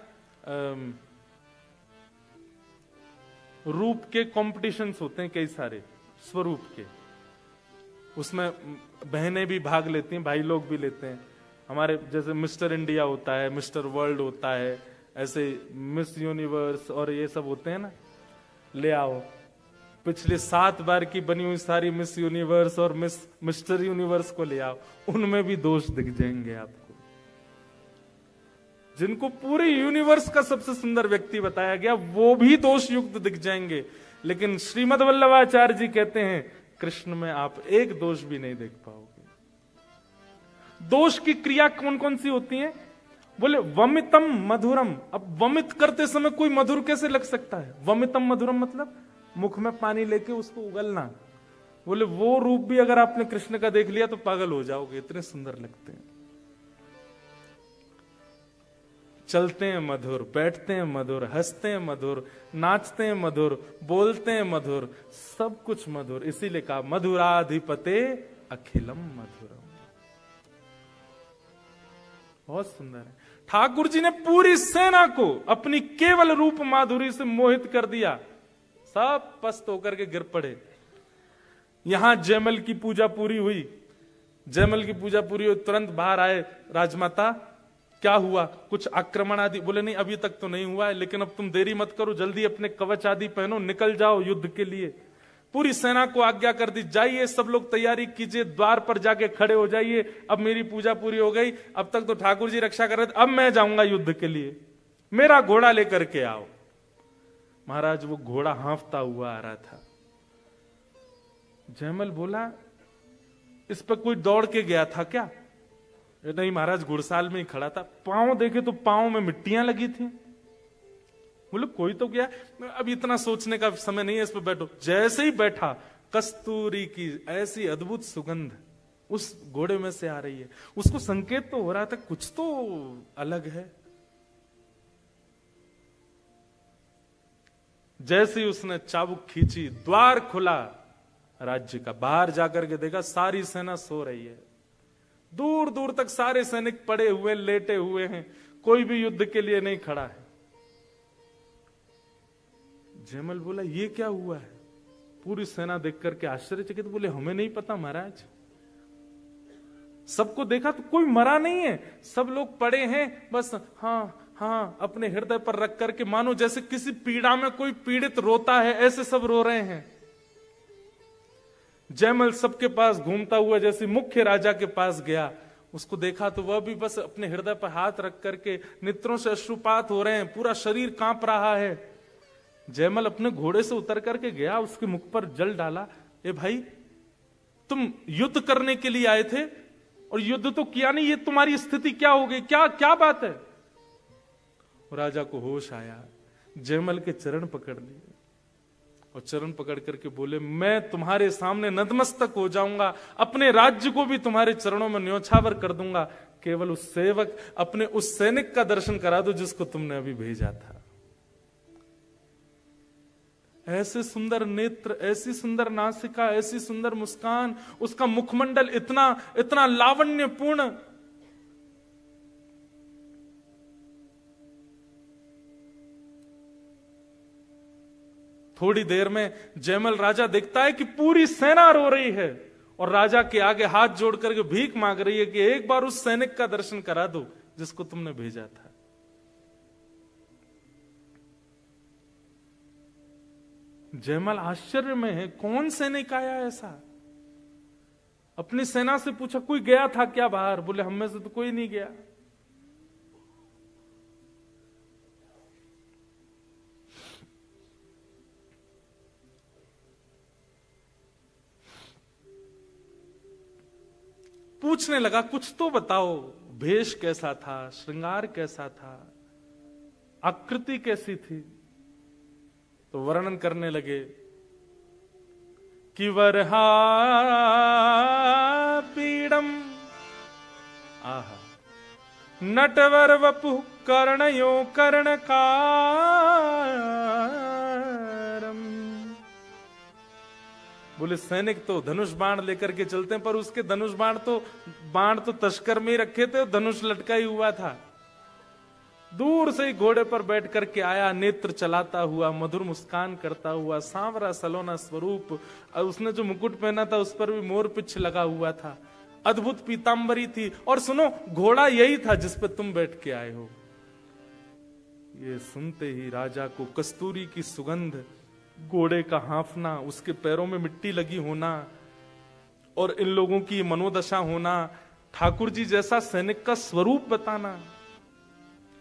रूप के कॉम्पिटिशन्स होते हैं कई सारे, स्वरूप के, उसमें बहनें भी भाग लेती हैं, भाई लोग भी लेते हैं। हमारे जैसे मिस्टर इंडिया होता है, मिस्टर वर्ल्ड होता है, ऐसे मिस यूनिवर्स और ये सब होते हैं ना। ले आओ पिछले 7 बार की बनी हुई सारी मिस यूनिवर्स और मिस्टर यूनिवर्स को ले आओ, उनमें भी दोष दिख जाएंगे आपको। जिनको पूरे यूनिवर्स का सबसे सुंदर व्यक्ति बताया गया, वो भी दोष युक्त दिख जाएंगे। लेकिन श्रीमद् वल्लभाचार्य जी कहते हैं, कृष्ण में आप एक दोष भी नहीं देख पाओगे। दोष की क्रिया कौन कौन सी होती है? बोले वमितम मधुरम। अब वमित करते समय कोई मधुर कैसे लग सकता है? वमितम मधुरम मतलब मुख में पानी लेके उसको उगलना। बोले वो रूप भी अगर आपने कृष्ण का देख लिया तो पागल हो जाओगे, इतने सुंदर लगते हैं। चलते हैं मधुर, बैठते हैं मधुर, हंसते हैं मधुर, नाचते हैं मधुर, बोलते हैं मधुर, सब कुछ मधुर। इसीलिए कहा मधुराधिपते अखिलम मधुरम। बहुत सुंदर है। ठाकुर जी ने पूरी सेना को अपनी केवल रूप माधुरी से मोहित कर दिया। सब पस्त होकर के गिर पड़े। यहां जयमल की पूजा पूरी हुई। जयमल की पूजा पूरी हुई, तुरंत बाहर आए राजमाता, क्या हुआ? कुछ आक्रमण आदि? बोले नहीं अभी तक तो नहीं हुआ है, लेकिन अब तुम देरी मत करो, जल्दी अपने कवच आदि पहनो, निकल जाओ युद्ध के लिए। पूरी सेना को आज्ञा कर दी, जाइए सब लोग तैयारी कीजिए, द्वार पर जाके खड़े हो जाइए, अब मेरी पूजा पूरी हो गई, अब तक तो ठाकुर जी रक्षा कर रहे थे, अब मैं जाऊंगा युद्ध के लिए, मेरा घोड़ा लेकर के आओ। महाराज वो घोड़ा हांफता हुआ आ रहा था। जयमल बोला इस पर कोई दौड़ के गया था क्या? नहीं महाराज, घुड़साल में ही खड़ा था। पांव देखे तो पांव में मिट्टियां लगी थी। बोले कोई तो गया, अब इतना सोचने का समय नहीं है, इस पर बैठो। जैसे ही बैठा, कस्तूरी की ऐसी अद्भुत सुगंध उस घोड़े में से आ रही है। उसको संकेत तो हो रहा था कुछ तो अलग है। जैसे ही उसने चाबुक खींची, द्वार खुला राज्य का। बाहर जाकर के देखा सारी सेना सो रही है। दूर दूर तक सारे सैनिक पड़े हुए, लेटे हुए हैं, कोई भी युद्ध के लिए नहीं खड़ा है। जयमल बोला ये क्या हुआ है? पूरी सेना देख करके आश्चर्यचकित बोले हमें नहीं पता महाराज, सबको देखा तो कोई मरा नहीं है, सब लोग पड़े हैं बस, हाँ हाँ, अपने हृदय पर रख करके, मानो जैसे किसी पीड़ा में कोई पीड़ित रोता है, ऐसे सब रो रहे हैं। जयमल सबके पास घूमता हुआ जैसे मुख्य राजा के पास गया, उसको देखा तो वह भी बस अपने हृदय पर हाथ रख करके नेत्रों से अश्रुपात हो रहे हैं, पूरा शरीर कांप रहा है। जयमल अपने घोड़े से उतर करके गया, उसके मुख पर जल डाला। ए भाई, तुम युद्ध करने के लिए आए थे और युद्ध तो किया नहीं, ये तुम्हारी स्थिति क्या हो गई, क्या क्या बात है? राजा को होश आया, जयमल के चरण पकड़ लिए और चरण पकड़ करके बोले, मैं तुम्हारे सामने नतमस्तक हो जाऊंगा, अपने राज्य को भी तुम्हारे चरणों में न्योछावर कर दूंगा, केवल उस सेवक, अपने उस सैनिक का दर्शन करा दो जिसको तुमने अभी भेजा था। ऐसे सुंदर नेत्र, ऐसी सुंदर नासिका, ऐसी सुंदर मुस्कान, उसका मुखमंडल इतना इतना लावण्यपूर्ण। थोड़ी देर में जयमल राजा देखता है कि पूरी सेना रो रही है और राजा के आगे हाथ जोड़ करके भीख मांग रही है कि एक बार उस सैनिक का दर्शन करा दो जिसको तुमने भेजा था। जयमल आश्चर्य में है, कौन सैनिक आया ऐसा? अपनी सेना से पूछा, कोई गया था क्या बाहर? बोले, हम में से तो कोई नहीं गया। पूछने लगा, कुछ तो बताओ, भेष कैसा था, श्रृंगार कैसा था, आकृति कैसी थी? तो वर्णन करने लगे कि वरहा पीड़म आहा नटवर वपु कर्णयो कर्णकारम। बोले, सैनिक तो धनुष बाण लेकर के चलते हैं, पर उसके धनुष बाण तो तस्कर में ही रखे थे, धनुष लटका ही हुआ था। दूर से ही घोड़े पर बैठ करके आया, नेत्र चलाता हुआ, मधुर मुस्कान करता हुआ, सांवरा सलोना स्वरूप। और उसने जो मुकुट पहना था उस पर भी मोर पिछ लगा हुआ था, अद्भुत पीतांबरी थी। और सुनो, घोड़ा यही था जिस पर तुम बैठ के आए हो। ये सुनते ही राजा को कस्तूरी की सुगंध, घोड़े का हांफना, उसके पैरों में मिट्टी लगी होना और इन लोगों की मनोदशा होना, ठाकुर जी जैसा सैनिक का स्वरूप बताना,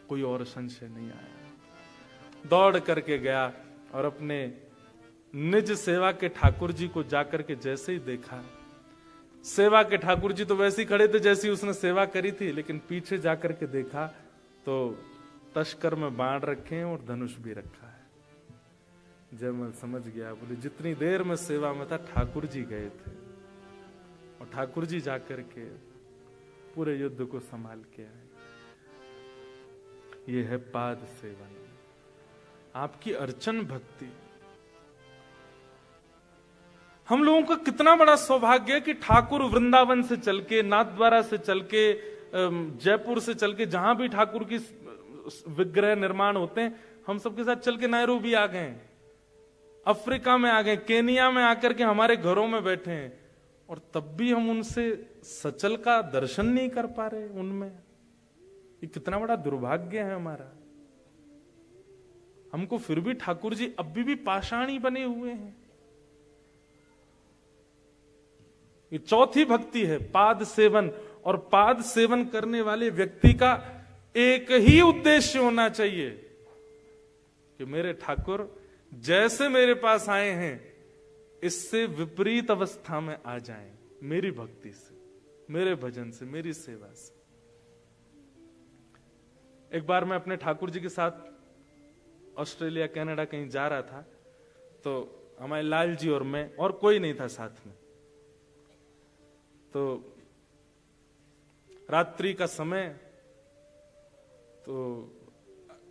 कोई और संशय नहीं आया। दौड़ करके गया और अपने निज सेवा के ठाकुर जी को जाकर के जैसे ही देखा, सेवा के ठाकुर जी तो वैसे ही खड़े थे जैसी उसने सेवा करी थी, लेकिन पीछे जाकर के देखा तो तस्कर में बाण रखे हैं और धनुष भी रखा है। जयमल समझ गया, बोले, जितनी देर में सेवा में था ठाकुर जी गए थे और ठाकुर जी जाकर के पूरे युद्ध को संभाल के आए। ये है पाद सेवन, आपकी अर्चन भक्ति। हम लोगों का कितना बड़ा सौभाग्य है कि ठाकुर वृंदावन से चल के, नाथद्वारा से चल के, जयपुर से चल के, जहां भी ठाकुर की विग्रह निर्माण होते हैं, हम सबके साथ चल के नैरोबी आ गए, अफ्रीका में आ गए, केनिया में आकर के हमारे घरों में बैठे हैं, और तब भी हम उनसे सचल का दर्शन नहीं कर पा रहे उनमें। ये कितना बड़ा दुर्भाग्य है हमारा। हमको फिर भी ठाकुर जी अभी भी पाषाणी बने हुए हैं। ये चौथी भक्ति है, पाद सेवन। और पाद सेवन करने वाले व्यक्ति का एक ही उद्देश्य होना चाहिए कि मेरे ठाकुर जैसे मेरे पास आए हैं इससे विपरीत अवस्था में आ जाएं, मेरी भक्ति से, मेरे भजन से, मेरी सेवा से। एक बार मैं अपने ठाकुर जी के साथ ऑस्ट्रेलिया कनाडा कहीं जा रहा था, तो हमारे लाल जी और मैं, और कोई नहीं था साथ में। तो रात्रि का समय, तो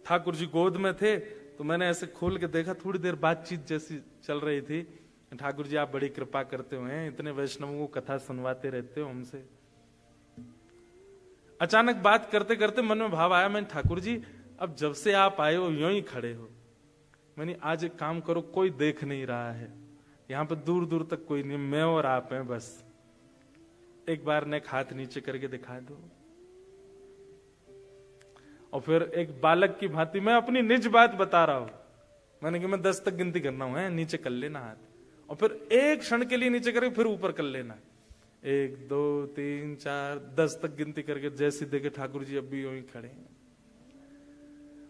ठाकुर जी गोद में थे, तो मैंने ऐसे खोल के देखा, थोड़ी देर बातचीत जैसी चल रही थी। ठाकुर जी, आप बड़ी कृपा करते हुए, इतने वैष्णवों को कथा सुनवाते रहते हो हमसे। अचानक बात करते करते मन में भाव आया, मैंने, ठाकुर जी अब जब से आप आए हो यूं ही खड़े हो। मैंने, आज एक काम करो, कोई देख नहीं रहा है यहां पे, दूर दूर तक कोई नहीं, मैं और आप हैं बस, एक बार नेक हाथ नीचे करके दिखा दो। और फिर एक बालक की भांति मैं अपनी निज बात बता रहा हूं। मैंने कहा, मैं 10 तक गिनती करना हूं, नीचे कर लेना हाथ, और फिर एक क्षण के लिए नीचे करके फिर ऊपर कर लेना। 1 2 3 4 10 तक गिनती करके जैसे देखे ठाकुर जी अब भी यूं ही खड़े हैं।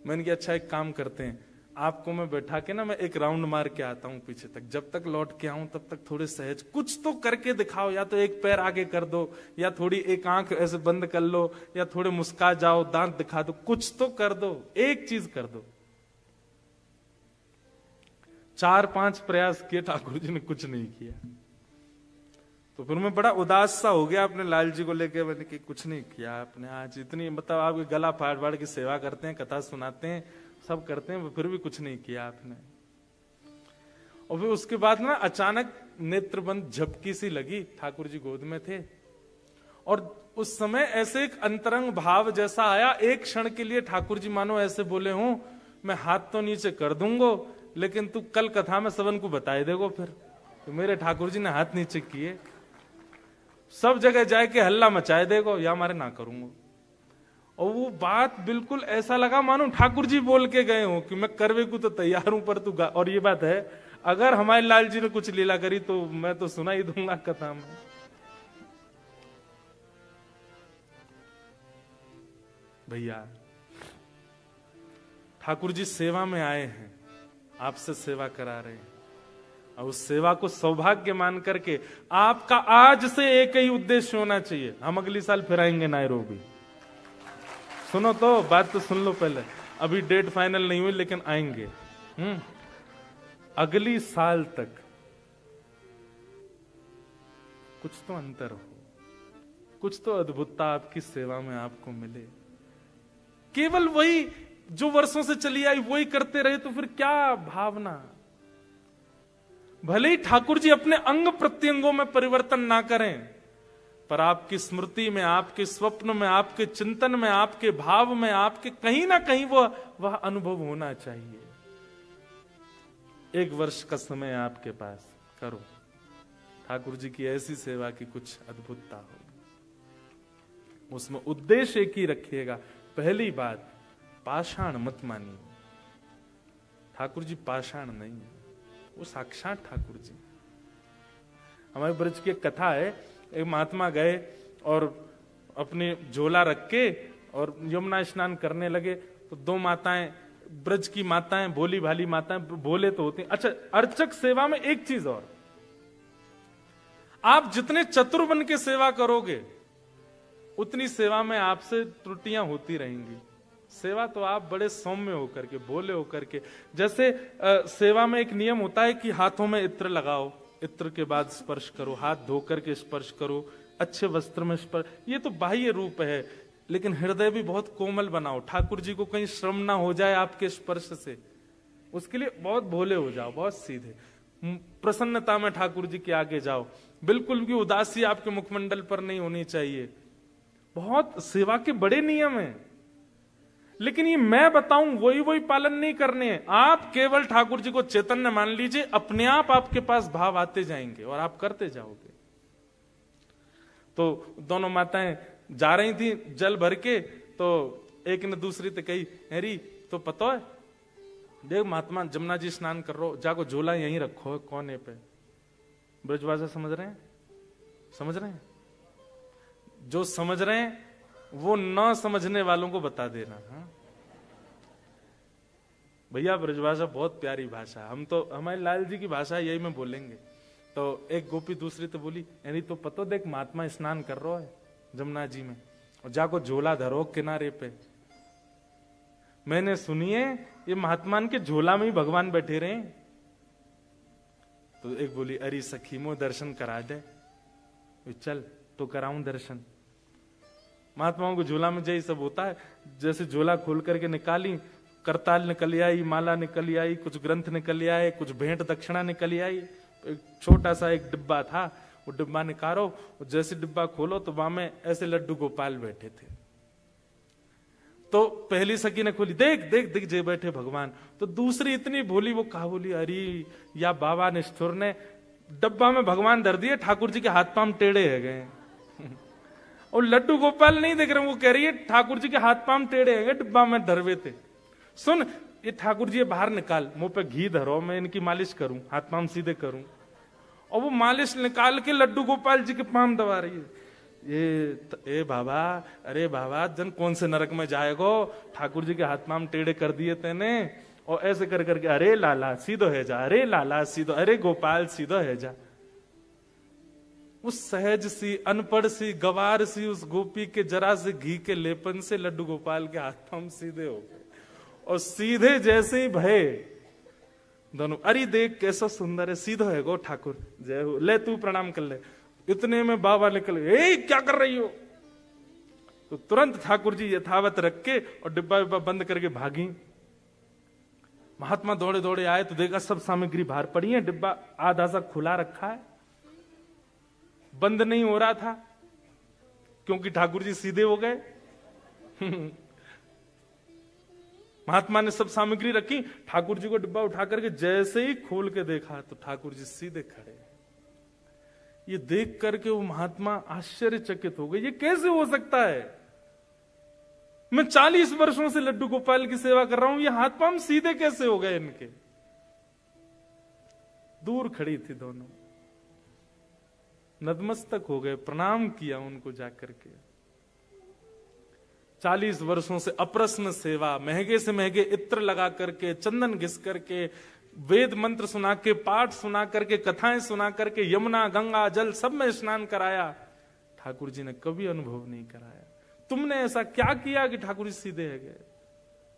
मैंने कहा अच्छा एक काम करते हैं, आपको मैं बैठा के ना मैं एक राउंड मार के आता हूं पीछे तक, जब तक लौट के आऊं तब तक थोड़े सहज कुछ तो करके दिखाओ, या तो एक पैर आगे कर दो, या थोड़ी एक आंख ऐसे बंद कर लो, या थोड़े मुस्का जाओ, दांत दिखा दो, कुछ तो कर दो, एक चीज कर दो। 4-5 प्रयास किए, ठाकुर जी ने कुछ नहीं किया। तो फिर मैं बड़ा उदास सा हो गया अपने लाल जी को लेके, मैंने कि कुछ नहीं किया आपने आज, इतनी मतलब आपके गला फाड़ फाड़ की सेवा करते हैं, कथा सुनाते हैं, सब करते हैं, फिर भी कुछ नहीं किया आपने। और फिर उसके बाद ना अचानक नेत्र बंद झपकी सी लगी, ठाकुर जी गोद में थे, और उस समय ऐसे एक अंतरंग भाव जैसा आया, एक क्षण के लिए ठाकुर जी मानो ऐसे बोले हूं, मैं हाथ तो नीचे कर दूंगो, लेकिन तू कल कथा में सबन को बताए देगो। फिर तो मेरे ठाकुर जी ने हाथ नीचे किए, सब जगह जाके हल्ला मचाए देगो, या मारे ना करूंगा। और वो बात बिल्कुल ऐसा लगा मानो ठाकुर जी बोल के गए हो कि मैं करवे को तो तैयार हूं, पर तू गा। और ये बात है, अगर हमारे लाल जी ने कुछ लीला करी तो मैं तो सुना ही दूंगा कथा में। भैया ठाकुर जी सेवा में आए हैं, आपसे सेवा करा रहे हैं, और उस सेवा को सौभाग्य मान करके आपका आज से एक ही उद्देश्य होना चाहिए, हम अगली साल फिर आएंगे नायरोबी। सुनो तो, बात तो सुन लो पहले, अभी डेट फाइनल नहीं हुई लेकिन आएंगे। अगली साल तक कुछ तो अंतर हो, कुछ तो अद्भुतता आपकी सेवा में आपको मिले। केवल वही जो वर्षों से चली आई वही करते रहे तो फिर क्या भावना। भले ही ठाकुर जी अपने अंग प्रत्यंगों में परिवर्तन ना करें, पर आपकी स्मृति में, आपके स्वप्न में, आपके चिंतन में, आपके भाव में, आपके कहीं ना कहीं वह अनुभव होना चाहिए। 1 वर्ष का समय आपके पास, करो ठाकुर जी की ऐसी सेवा की कुछ अद्भुतता हो। उसमें उद्देश्य एक ही रखिएगा। पहली बात, पाषाण मत मानिए, ठाकुर जी पाषाण नहीं है, वो साक्षात ठाकुर जी। हमारे ब्रज की एक कथा है, एक महात्मा गए और अपने झोला रख के और यमुना स्नान करने लगे, तो 2 माताएं, ब्रज की माताएं, भोली भाली माताएं, भोले तो होती हैं। अच्छा, अर्चक सेवा में एक चीज और, आप जितने चतुर बन के सेवा करोगे उतनी सेवा में आपसे त्रुटियां होती रहेंगी। सेवा तो आप बड़े सौम्य होकर के, भोले होकर के, जैसे सेवा में एक नियम होता है कि हाथों में इत्र लगाओ, इत्र के बाद स्पर्श करो, हाथ धोकर के स्पर्श करो, अच्छे वस्त्र में स्पर्श, ये तो बाह्य रूप है, लेकिन हृदय भी बहुत कोमल बनाओ, ठाकुर जी को कहीं श्रम ना हो जाए आपके स्पर्श से, उसके लिए बहुत भोले हो जाओ, बहुत सीधे, प्रसन्नता में ठाकुर जी के आगे जाओ, बिल्कुल भी उदासी आपके मुखमंडल पर नहीं होनी चाहिए। बहुत सेवा के बड़े नियम हैं, लेकिन ये मैं बताऊं वही पालन नहीं करने हैं। आप केवल ठाकुर जी को चैतन्य मान लीजिए, अपने आप आपके पास भाव आते जाएंगे और आप करते जाओगे। तो दोनों माताएं जा रही थी जल भर के, तो एक ने दूसरी से कही, हेरी तो पता है, देख महात्मा जमुना जी स्नान कर रो, जाको झोला यहीं रखो कोने पे। ब्रजभाषा समझ रहे हैं? समझ रहे हैं? जो समझ रहे हैं वो न समझने वालों को बता देना। हाँ भैया, ब्रजभाषा बहुत प्यारी भाषा है, हम तो हमारे लाल जी की भाषा यही में बोलेंगे। तो एक गोपी दूसरी तो बोली, यानी तो पतो देख महात्मा स्नान कर रहा है जमुना जी में, और जाको झोला धरो किनारे पे। मैंने सुनिए ये महात्मान के झोला में ही भगवान बैठे रहे। तो एक बोली, अरे सखी मो दर्शन करा दे। चल तो कराऊं दर्शन। महात्माओं को झोला में यही सब होता है, जैसे झोला खोल करके निकाली, करताल निकल आई, माला निकल आई, कुछ ग्रंथ निकल आए, कुछ भेंट दक्षिणा निकल आई। एक छोटा सा एक डिब्बा था, वो डिब्बा निकालो, जैसे डिब्बा खोलो तो वहां में ऐसे लड्डू गोपाल बैठे थे। तो पहली सखी ने खोली, देख देख दिख जे बैठे भगवान। तो दूसरी इतनी भोली, वो कहा बोली, अरे या बाबा निष्ठुर ने डब्बा में भगवान धर दिए, ठाकुर जी के हाथ पांव टेढ़े है गए। और लड्डू गोपाल नहीं देख रहे, वो कह रही है ठाकुर जी के हाथ पांव टेढ़े है गए, डिब्बा में धरवे थे। सुन ये ठाकुर जी बाहर निकाल, मुंह पे घी धरो, मैं इनकी मालिश करूं, हाथ पांव सीधे करूं। और वो मालिश निकाल के लड्डू गोपाल जी के पांव दबा रही है। ए बाबा, अरे बाबा जन कौन से नरक में जाएगो, ठाकुर जी के हाथ पांव टेढ़े कर दिए तेने। और ऐसे कर करके अरे लाला सीधो है जा, अरे लाला सीधो, अरे गोपाल सीधो है जा। उस सहज सी, अनपढ़ सी, गवार सी उस गोपी के जरा से घी के लेपन से लड्डू गोपाल के हाथ पांव सीधे हो गए। और सीधे जैसे ही भय दोनों, अरे देख कैसा सुंदर है, सीधो है गो ठाकुर, जय हो, ले तू प्रणाम कर ले। इतने में बाबा निकल गए, क्या कर रही हो। तो तुरंत ठाकुर जी यथावत रख के और डिब्बा डिब्बा बंद करके भागी। महात्मा दौड़े दौड़े आए तो देखा सब सामग्री बाहर पड़ी है, डिब्बा आधा सा खुला रखा है, बंद नहीं हो रहा था क्योंकि ठाकुर जी सीधे हो गए। महात्मा ने सब सामग्री रखी, ठाकुर जी को डिब्बा उठा करके जैसे ही खोल के देखा तो ठाकुर जी सीधे खड़े। ये देख करके वो महात्मा आश्चर्यचकित हो गए, ये कैसे हो सकता है, मैं 40 वर्षों से लड्डू गोपाल की सेवा कर रहा हूं, ये हाथ पांव सीधे कैसे हो गए इनके। दूर खड़ी थी दोनों, नतमस्तक हो गए, प्रणाम किया उनको जाकर के। 40 वर्षों से अप्रश्न सेवा, महंगे से महंगे इत्र लगा करके, चंदन घिस करके, वेद मंत्र सुना के, पाठ सुना करके, कथाएं सुना करके, यमुना गंगा जल सब में स्नान कराया, ठाकुर जी ने कभी अनुभव नहीं कराया। तुमने ऐसा क्या किया कि ठाकुर जी सीधे है गए।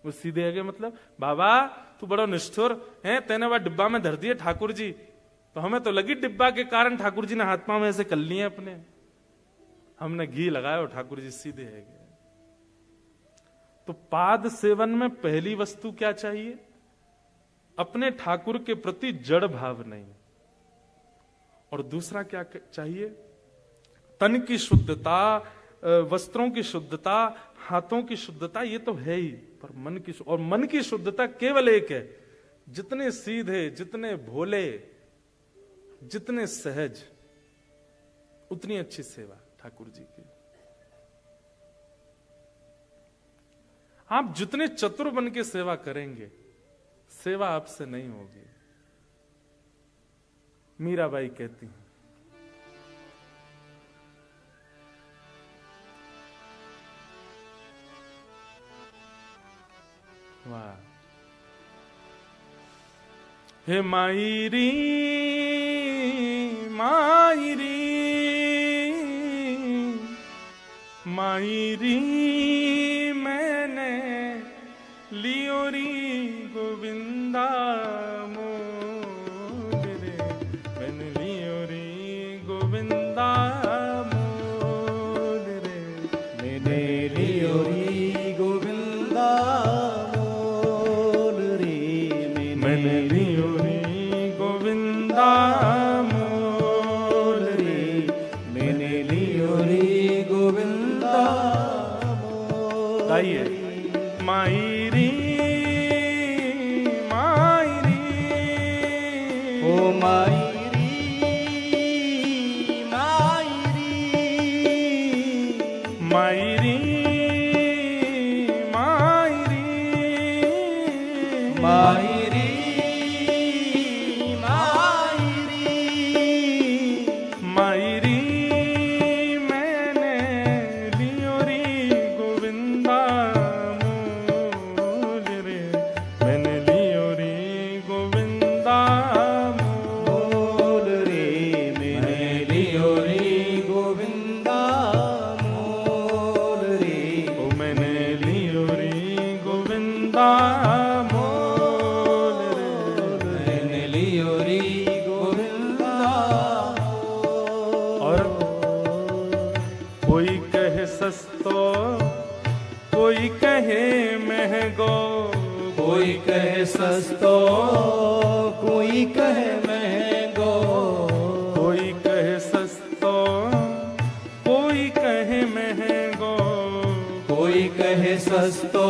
वो सीधे है गए मतलब, बाबा तू बड़ा निष्ठुर है, तेने वह डिब्बा में धर दिए ठाकुर जी, तो हमें तो लगी डिब्बा के कारण ठाकुर जी ने हाथ पांव ऐसे कर लिए अपने, हमने घी लगाया और ठाकुर जी सीधे है गए। तो पाद सेवन में पहली वस्तु क्या चाहिए, अपने ठाकुर के प्रति जड़ भाव नहीं। और दूसरा क्या चाहिए, तन की शुद्धता, वस्त्रों की शुद्धता, हाथों की शुद्धता, ये तो है ही, पर मन की, और मन की शुद्धता केवल एक है, जितने सीधे, जितने भोले, जितने सहज, उतनी अच्छी सेवा ठाकुर जी की। आप जितने चतुर बन के सेवा करेंगे, सेवा आपसे नहीं होगी। मीराबाई कहती हैं, वाह, हे मायरी मायरी मायरी, मैंने लियो री गोविंदा मोल रे, मैंने लियो री गोविंदा मोल रे, मैंने लियो री गोविंदा मोल रे, मैंने लियो री गोविंदा मोल रे, मैंने लियो री गोविंदा मोल। गाइए, मायरी मायरी, ओ मायरी मायरी मायरी मायरी मायरी मायरी मायरी, मैंने लियो री गोविंदा मोल रे, मैंने लियो री गोविंदा मोल रे, मैंने लियो री गोविंदा मोल रे, ओ मैंने लियो री गोविंदा मोल रे, मैंने लियो री गोविंदा। और कोई कहे सस्तो, कोई कहे महंगो, कोई कहे सस्तो, कोई कहे महंगो, कोई कहे सस्तो, कोई कहे महंगो, कोई कहे सस्तो,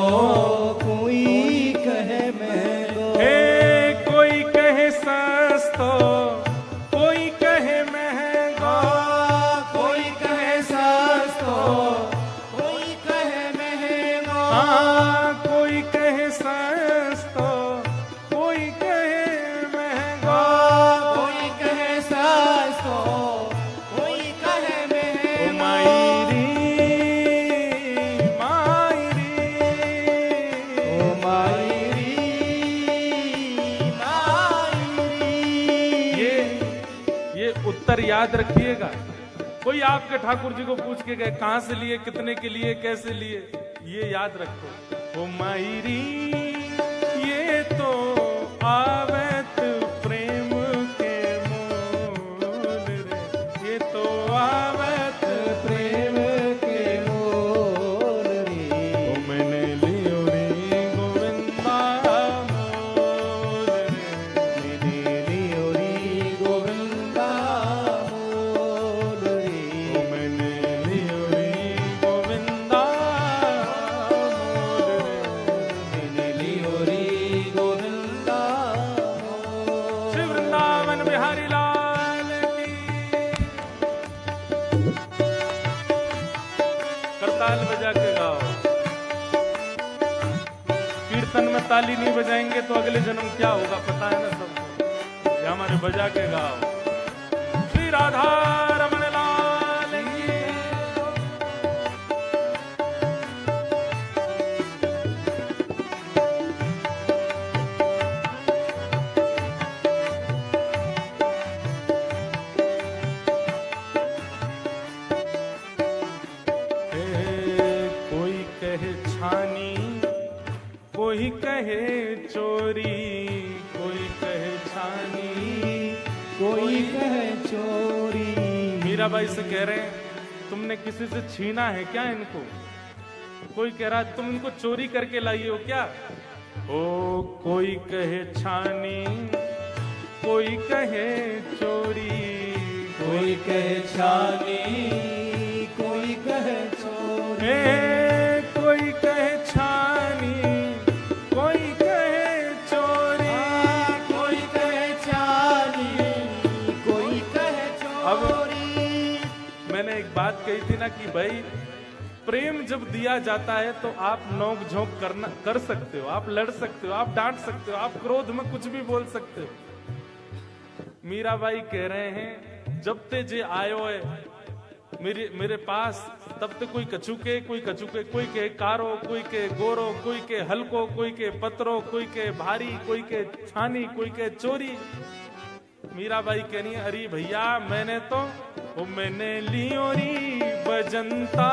कोई कहे महंगो, हे कोई कहे सस्तो, कोई कहे महंगो, कोई कहे सस्तो, कोई कहे महंगो, हाँ कोई कहे सस्तो, कोई कहे महंगो, उत्तर याद रखिएगा। कोई आपके ठाकुर जी को पूछ के गए कहां से लिए, कितने के लिए, कैसे लिए, ये याद रखो। ओ मायरी ये तो आवत प्रेम के मोल रे, ये तो आवत प्रेम के मोल रे। ओ मैंने लियो रे गोविंदा मोल रे, मैंने लियो रे गोविंदा मोल रे। ओ मैंने लियो रे गोविंदा मोल रे, मैंने लियो रे गोविंदा मोल। श्री वृंदावन बिहारी लाल की। करताल बजा के गाओ। कीर्तन में ताली नहीं बजाएंगे तो अगले जन्म क्या होगा पता है ना सबको। ये हमारे बजा के गाओ। श्री राधा रमण लाल की। कोई कहे छानी, कोई कहे चोरी, कोई कहे छानी, कोई कहे चोरी। मीराबाई से कह रहे हैं तुमने किसी से छीना है क्या इनको? कोई कह रहा है तुम इनको चोरी करके लाई हो क्या? ओ कोई कहे छानी, कोई कहे चोरी, कोई कहे छानी, कोई कहे चोरी। कोई कहे छानी, कोई कहे चोरी, कोई कहे छानी, कोई कहे चोरी। मैंने एक बात कही थी ना कि भाई प्रेम जब दिया जाता है तो आप नोक झोंक कर सकते हो, आप लड़ सकते हो, आप डांट सकते हो, आप क्रोध में कुछ भी बोल सकते हो। मीराबाई कह रहे हैं जब ते जे आयो है मेरे पास तब ते कोई कछुके, कोई कछुके, कोई के कारो, कोई के गोरो, कोई के हल्को, कोई के पत्रो, कोई के भारी, कोई के छानी, कोई के चोरी। मीराबाई कहनी है अरे भैया मैंने तो मैंने लियोरी बजंता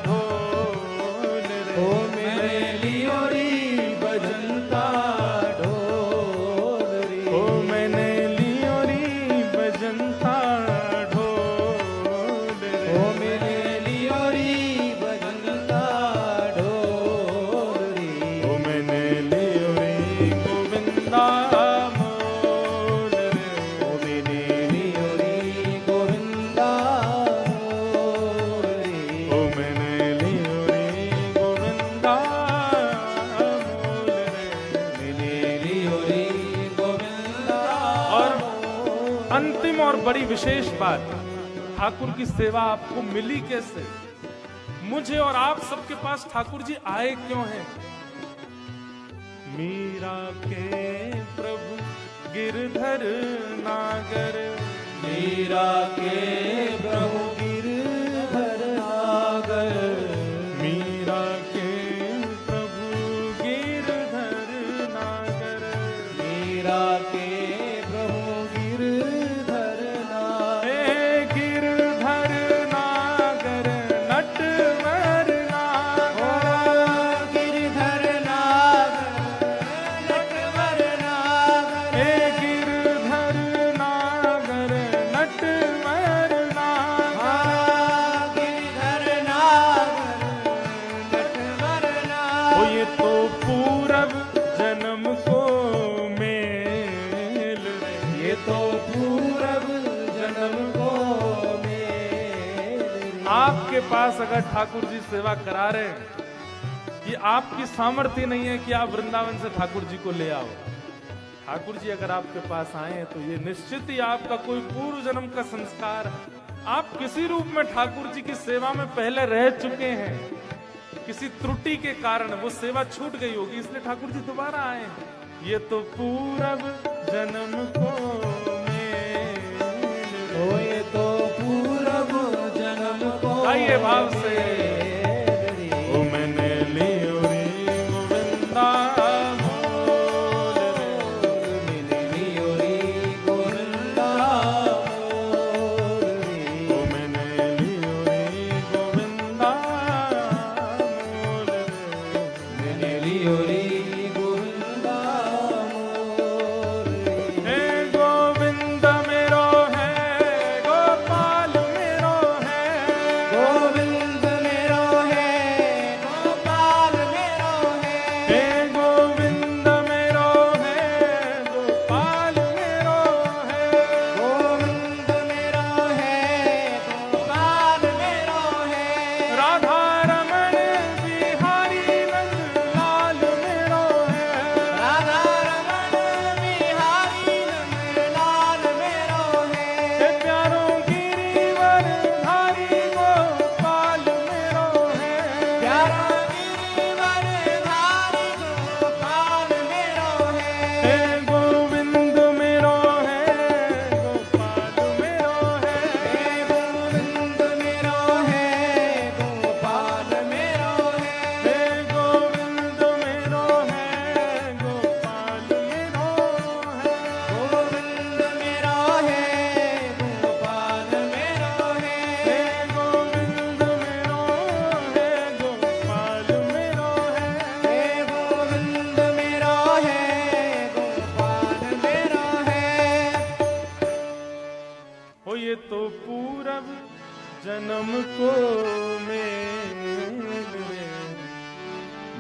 ढोल रे, ओ मैंने लियोरी बजंता ढोल रे। ओ मैंने लियोरी बजंता ढोल रे। ओ मैंने लियोरी बजंता ढोल रे। ओ मैंने लियोरी गोविंदा मोल रे। ओ मैंने लियोरी गोविंदा मोल रे। ओ मैंने लियोरी गोविंदा मोल रे। मैंने लियोरी गोविंदा। और अंतिम और बड़ी विशेष बात, ठाकुर की सेवा आपको मिली कैसे? मुझे और आप सबके पास ठाकुर जी आए क्यों हैं? मीरा के प्रभु गिरधर नागर, मीरा के प्रभु गिरधर नागर। मीरा के प्रभु गिरधर नागर, मीरा के प्रभु गिरधर नागर। हे गिरधर नागर नटवर नागर, गिरधर नागर नटवर नागर। हे गिरधर नागर नटवर नागर। गिरधर नागर नटवर नागर। ओ ये तो पूरब जन्म को मेल रे, ये तो पूरब जन्म को मेल। आपके पास अगर ठाकुर जी सेवा करा रहे हैं, ये आपकी सामर्थ्य नहीं है कि आप वृंदावन से ठाकुर जी को ले आओ। ठाकुर जी अगर आपके पास आए हैं तो ये निश्चित ही आपका कोई पूर्व जन्म का संस्कार है। आप किसी रूप में ठाकुर जी की सेवा में पहले रह चुके हैं, किसी त्रुटि के कारण वो सेवा छूट गई होगी, इसलिए ठाकुर जी दोबारा आए हैं। ये तो पूरब जन्म को मेल रे। ओ ये तो पूरब जन्म को आइए भाव से। मेल। ओ मैंने लियोरी गोविंदा मोल रे। मैंने लियोरी गोविंदा मोल तो पूरब जन्म को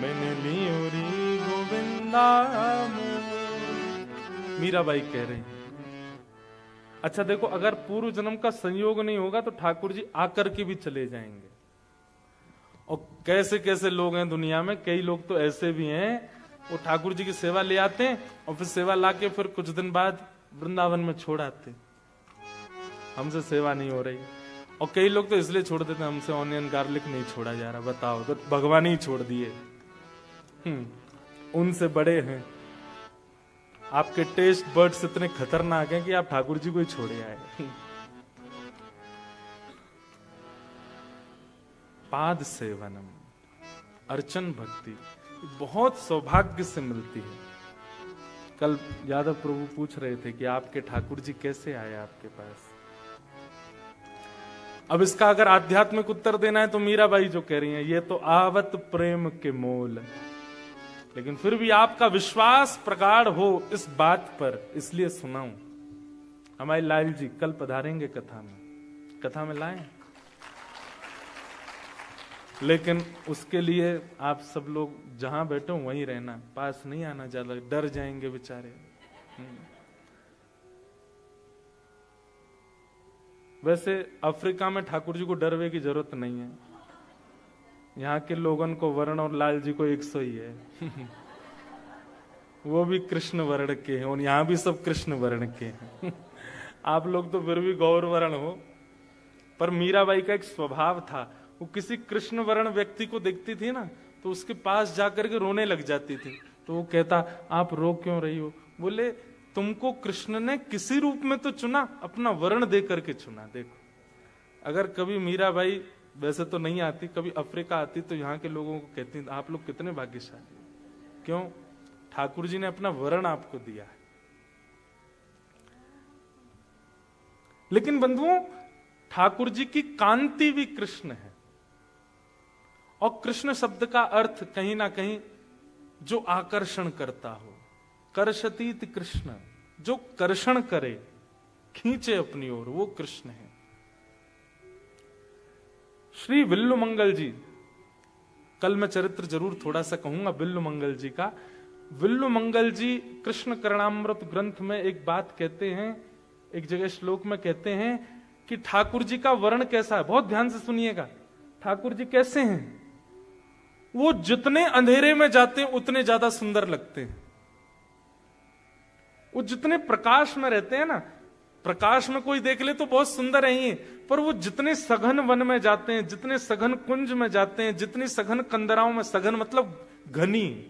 मैंने लियोरी गोविंदा मीराबाई कह रही। अच्छा देखो, अगर पूर्व जन्म का संयोग नहीं होगा तो ठाकुर जी आकर के भी चले जाएंगे। और कैसे कैसे लोग हैं दुनिया में, कई लोग तो ऐसे भी हैं वो ठाकुर जी की सेवा ले आते हैं और फिर सेवा लाके फिर कुछ दिन बाद वृंदावन में छोड़ आते, हमसे सेवा नहीं हो रही। और कई लोग तो इसलिए छोड़ देते हैं, हमसे ऑनियन गार्लिक नहीं छोड़ा जा रहा। बताओ, तो भगवान ही छोड़ दिए। उनसे बड़े हैं। आपके टेस्ट बर्ड्स इतने खतरनाक हैं कि आप ठाकुर जी को ही छोड़े आए। पाद सेवनम, अर्चन भक्ति बहुत सौभाग्य से मिलती है। कल यादव प्रभु पूछ रहे थे कि आपके ठाकुर जी कैसे आए आपके पास। अब इसका अगर आध्यात्मिक उत्तर देना है तो मीराबाई जो कह रही हैं, ये तो आवत प्रेम के मोल। लेकिन फिर भी आपका विश्वास प्रगाढ़ हो इस बात पर, इसलिए सुनाऊं। हमारे लाल जी कल पधारेंगे कथा में लाएं। लेकिन उसके लिए आप सब लोग जहां बैठो वहीं रहना, पास नहीं आना ज्यादा, डर जाएंगे बेचारे। वैसे अफ्रीका में ठाकुर जी को डरवे की जरूरत नहीं है। यहाँ के लोगों को वर्ण और लाल जी को 100 ही है। वो भी कृष्ण वर्ण के हैं और यहाँ भी सब कृष्ण वर्ण के हैं। आप लोग तो फिर भी गौर वर्ण हो। पर मीराबाई का एक स्वभाव था, वो किसी कृष्ण वर्ण व्यक्ति को देखती थी ना तो उसके पास जाकर के रोने लग जाती थी। तो वो कहता, आप रो क्यों रही हो? बोले, तुमको कृष्ण ने किसी रूप में तो चुना, अपना वर्ण दे करके चुना। देखो, अगर कभी मीराबाई, वैसे तो नहीं आती, कभी अफ्रीका आती तो यहाँ के लोगों को कहती, आप लोग कितने भाग्यशाली। क्यों? ठाकुर जी ने अपना वर्ण आपको दिया है। लेकिन बंधुओं, ठाकुर जी की कांति भी कृष्ण है। और कृष्ण शब्द का अर्थ कहीं ना कहीं जो आकर्षण करता हो, कर्षतीत कृष्ण, जो कर्षण करे, खींचे अपनी ओर, वो कृष्ण है। श्री विल्लु मंगल जी, कल मैं चरित्र जरूर थोड़ा सा कहूंगा विल्लु मंगल जी का। विल्लु मंगल जी कृष्ण करणामृत ग्रंथ में एक बात कहते हैं, एक जगह श्लोक में कहते हैं कि ठाकुर जी का वर्ण कैसा है। बहुत ध्यान से सुनिएगा, ठाकुर जी कैसे हैं। वो जितने अंधेरे में जाते हैं उतने ज्यादा सुंदर लगते हैं। वो जितने प्रकाश में रहते हैं ना, प्रकाश में कोई देख ले तो बहुत सुंदर है, पर वो जितने सघन वन में जाते हैं, जितने सघन कुंज में जाते हैं, जितनी सघन कंदराओं में, सघन मतलब घनी,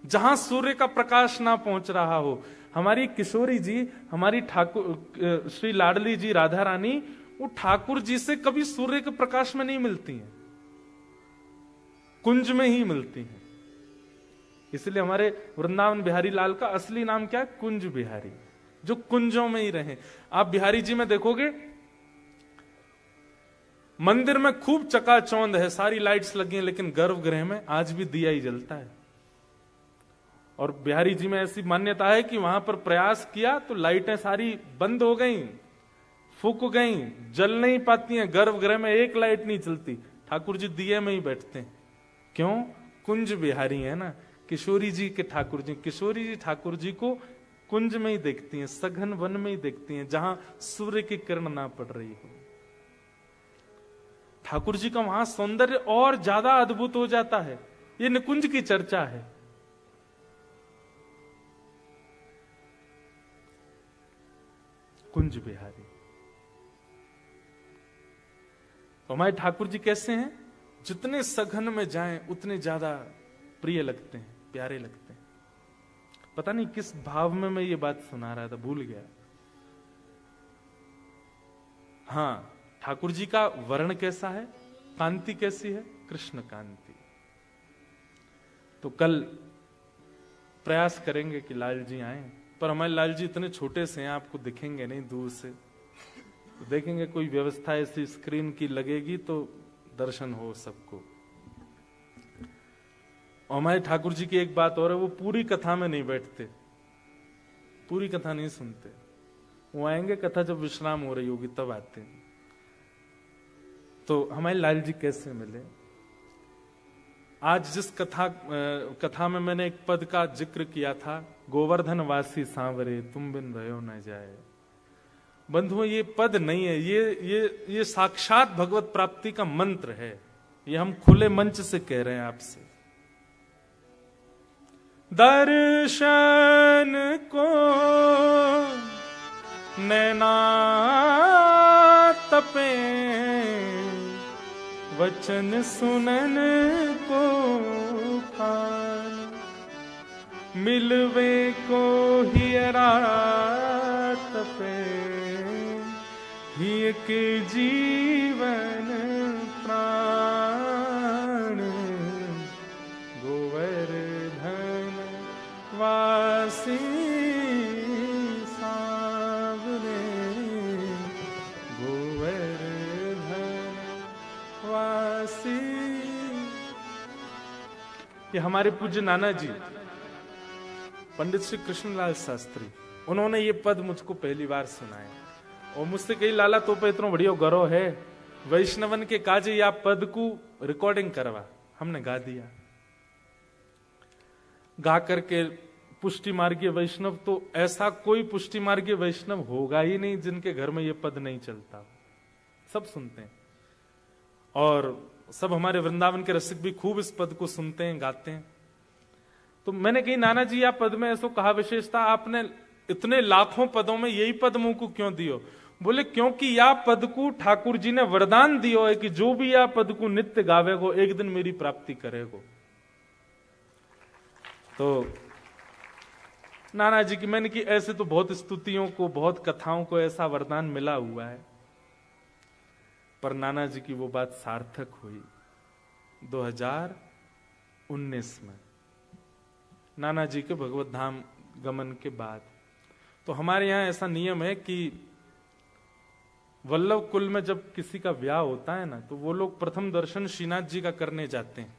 जहां सूर्य का प्रकाश ना पहुंच रहा हो। हमारी किशोरी जी, हमारी ठाकुर श्री लाडली जी राधा रानी, वो ठाकुर जी से कभी सूर्य के प्रकाश में नहीं मिलती हैं, कुंज में ही मिलती हैं। इसलिए हमारे वृंदावन बिहारी लाल का असली नाम क्या है? कुंज बिहारी, जो कुंजों में ही रहे। आप बिहारी जी में देखोगे मंदिर में खूब चकाचौंध है, सारी लाइट्स लगी हैं, लेकिन गर्भगृह में आज भी दिया ही जलता है। और बिहारी जी में ऐसी मान्यता है कि वहां पर प्रयास किया तो लाइटें सारी बंद हो गई, फूक गई, जल नहीं पाती हैं, गर्भगृह में एक लाइट नहीं चलती। ठाकुर जी दिए में ही बैठते हैं। क्यों? कुंज बिहारी है ना। किशोरी जी के ठाकुर जी, किशोरी जी ठाकुर जी को कुंज में ही देखती हैं, सघन वन में ही देखती हैं, जहां सूर्य की किरण ना पड़ रही हो। ठाकुर जी का वहां सौंदर्य और ज्यादा अद्भुत हो जाता है। ये निकुंज की चर्चा है। कुंज बिहारी। तो हमारे ठाकुर जी कैसे हैं? जितने सघन में जाएं उतने ज्यादा प्रिय लगते हैं, प्यारे लगते हैं। पता नहीं किस भाव में मैं ये बात सुना रहा था, भूल गया। हाँ, ठाकुर जी का वर्ण कैसा है, कांति कैसी है? कृष्ण कांति। तो कल प्रयास करेंगे कि लाल जी आए, पर हमारे लाल जी इतने छोटे से हैं, आपको दिखेंगे नहीं दूर से। तो देखेंगे कोई व्यवस्था ऐसी स्क्रीन की लगेगी तो दर्शन हो सबको। और हमारे ठाकुर जी की एक बात और है, वो पूरी कथा में नहीं बैठते, पूरी कथा नहीं सुनते। वो आएंगे कथा जब विश्राम हो रही होगी तब आते हैं। तो हमारे लाल जी कैसे मिले? आज जिस कथा में मैंने एक पद का जिक्र किया था, गोवर्धन वासी सांवरे तुम बिन रहो न जाए। बंधुओं, ये पद नहीं है, ये साक्षात भगवत प्राप्ति का मंत्र है। ये हम खुले मंच से कह रहे हैं आपसे। दर्शन को नैना तपे, वचन सुनन को कान, मिलवे को हियरा तपे, हिय के जीवन प्राण, गोवर्धन वासी सांवरे, गोवर्धन वासी। ये हमारे पूज्य नाना जी पंडित श्री कृष्णलाल शास्त्री, उन्होंने ये पद मुझको पहली बार सुनाया और मुझसे कही, लाला तो पे इतना बढ़िया गौरव है, वैष्णवन के काजे या पद को रिकॉर्डिंग करवा। हमने गा दिया। गा करके पुष्टि मार्गीय वैष्णव, तो ऐसा कोई पुष्टि मार्गीय वैष्णव होगा ही नहीं जिनके घर में ये पद नहीं चलता। सब सुनते हैं और सब हमारे वृंदावन के रसिक भी खूब इस पद को सुनते हैं, गाते हैं। तो मैंने कही, नाना जी या पद में ऐसा कहा विशेषता, आपने इतने लाखों पदों में यही पद मुंह को क्यों दियो? बोले क्योंकि या पद को ठाकुर जी ने वरदान दियो है कि जो भी या पद को नित्य गावेगो एक दिन मेरी प्राप्ति करेगो। तो नाना जी की मैंने की, ऐसे तो बहुत स्तुतियों को, बहुत कथाओं को ऐसा वरदान मिला हुआ है, पर नाना जी की वो बात सार्थक हुई 2019 में, नाना जी के भगवत धाम गमन के बाद। तो हमारे यहां ऐसा नियम है कि वल्लभ कुल में जब किसी का ब्याह होता है ना, तो वो लोग प्रथम दर्शन श्रीनाथ जी का करने जाते हैं।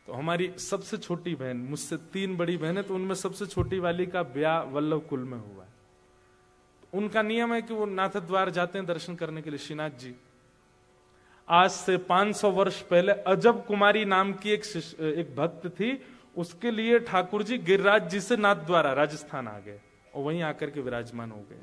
तो हमारी सबसे छोटी बहन, मुझसे 3 बड़ी बहनें, तो उनमें सबसे छोटी वाली का ब्याह वल्लभ कुल में हुआ है। तो उनका नियम है कि वो नाथ द्वार जाते हैं दर्शन करने के लिए श्रीनाथ जी। आज से 500 वर्ष पहले अजब कुमारी नाम की एक भक्त थी, उसके लिए ठाकुर जी गिरिराज जी से नाथ द्वारा राजस्थान आ गए और वहीं आकर के विराजमान हो गए।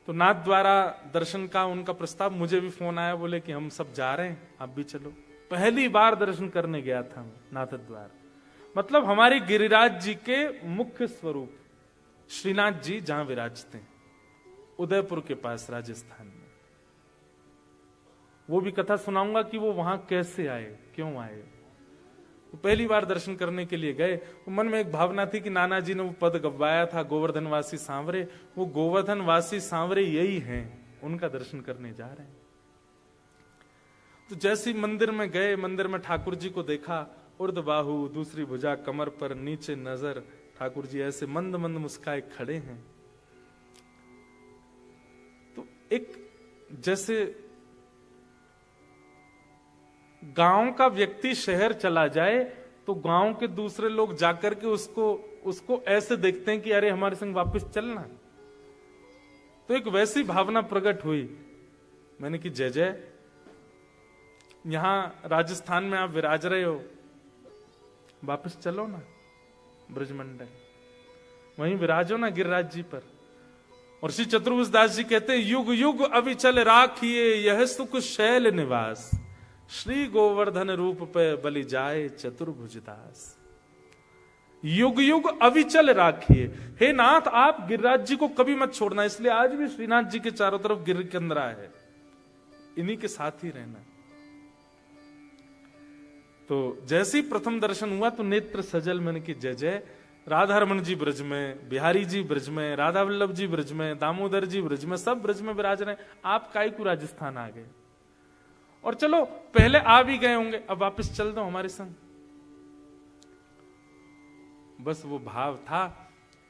तो नाथ द्वारा दर्शन का उनका प्रस्ताव, मुझे भी फोन आया, बोले कि हम सब जा रहे हैं, आप भी चलो। पहली बार दर्शन करने गया था नाथ द्वार। मतलब हमारे गिरिराज जी के मुख्य स्वरूप श्रीनाथ जी जहां विराजते हैं, उदयपुर के पास राजस्थान में। वो भी कथा सुनाऊंगा कि वो वहां कैसे आए, क्यों आए। तो पहली बार दर्शन करने के लिए गए, तो मन में एक भावना थी कि नाना जी ने वो पद गवाया था, गोवर्धन वासी सांवरे, वो गोवर्धन वासी सांवरे यही हैं, उनका दर्शन करने जा रहे हैं। तो जैसे मंदिर में गए, मंदिर में ठाकुर जी को देखा, उर्द बाहु, दूसरी भुजा कमर पर, नीचे नजर, ठाकुर जी ऐसे मंद मंद मुस्काए खड़े हैं। तो एक जैसे गांव का व्यक्ति शहर चला जाए तो गांव के दूसरे लोग जाकर के उसको ऐसे देखते हैं कि अरे हमारे संग वापस चलना। तो एक वैसी भावना प्रकट हुई। मैंने कि जय जय, यहां राजस्थान में आप विराज रहे हो, वापस चलो ना ब्रजमंडल, वहीं विराजो ना गिरिराज जी पर। और श्री चतुर्भुज दास जी कहते हैं, युग युग अविचल राखिए यह सुख शैल निवास, श्री गोवर्धन रूप पे बलि जाए चतुर्भुज दास। युग युग अविचल राखिए, हे नाथ आप गिरिराज जी को कभी मत छोड़ना। इसलिए आज भी श्रीनाथ जी के चारों तरफ गिर कंदरा है, इन्हीं के साथ ही रहना। तो जैसे ही प्रथम दर्शन हुआ तो नेत्र सजल, मैंने की जय जय। राधा रमन जी ब्रज में, बिहारी जी ब्रज में, राधा वल्लभ जी ब्रज में, दामोदर जी ब्रज में, सब ब्रज में विराज रहे, आप काई को राजस्थान आ गए। और चलो पहले आ भी गए होंगे, अब वापस चल दो हमारे संग। बस वो भाव था।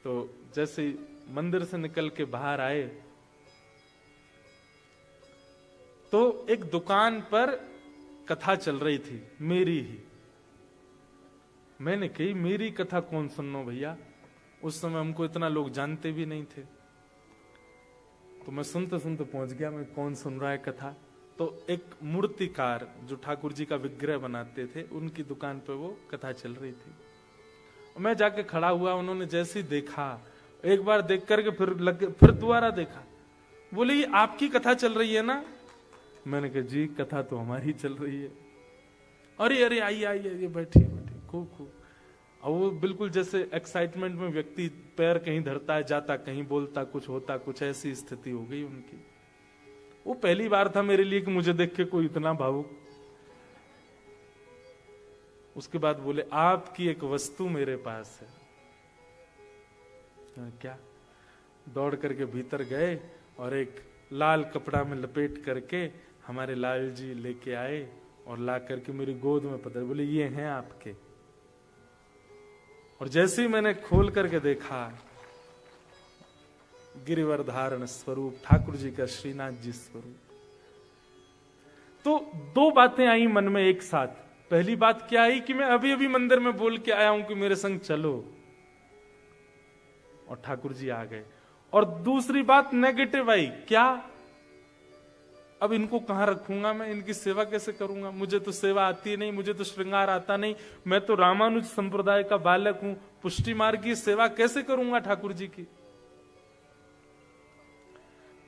तो जैसे मंदिर से निकल के बाहर आए तो एक दुकान पर कथा चल रही थी, मेरी ही। मैंने कही मेरी कथा कौन सुनो भैया, उस समय हमको इतना लोग जानते भी नहीं थे। तो मैं सुनते सुनते पहुंच गया, मैं कौन सुन रहा है कथा। तो एक मूर्तिकार जो ठाकुर जी का विग्रह बनाते थे, उनकी दुकान पे वो कथा चल रही थी। मैं जाके खड़ा हुआ, उन्होंने जैसे ही देखा, एक बार देख करके फिर दोबारा देखा, बोले ये आपकी कथा चल रही है ना? मैंने कहा जी कथा तो हमारी चल रही है। अरे अरे आइए आइए, बैठिए बैठिए, खूब खूब। और वो बिल्कुल जैसे एक्साइटमेंट में व्यक्ति पैर कहीं धरता है, जाता कहीं, बोलता कुछ, होता कुछ, ऐसी स्थिति हो गई उनकी। वो पहली बार था मेरे लिए कि मुझे देख के कोई इतना भावुक। उसके बाद बोले आपकी एक वस्तु मेरे पास है। क्या? दौड़ करके भीतर गए और एक लाल कपड़ा में लपेट करके हमारे लाल जी लेके आए और ला करके मेरी गोद में पकड़, बोले ये हैं आपके। और जैसे ही मैंने खोल करके देखा, गिरिवर धारण स्वरूप ठाकुर जी का, श्रीनाथ जी स्वरूप। तो दो बातें आई मन में एक साथ। पहली बात क्या आई कि मैं अभी अभी मंदिर में बोल के आया हूं कि मेरे संग चलो, और ठाकुर जी आ गए। और दूसरी बात नेगेटिव आई, क्या? अब इनको कहां रखूंगा मैं, इनकी सेवा कैसे करूंगा? मुझे तो सेवा आती नहीं, मुझे तो श्रृंगार आता नहीं, मैं तो रामानुज संप्रदाय का बालक हूं, पुष्टि मार्ग की सेवा कैसे करूंगा ठाकुर जी की?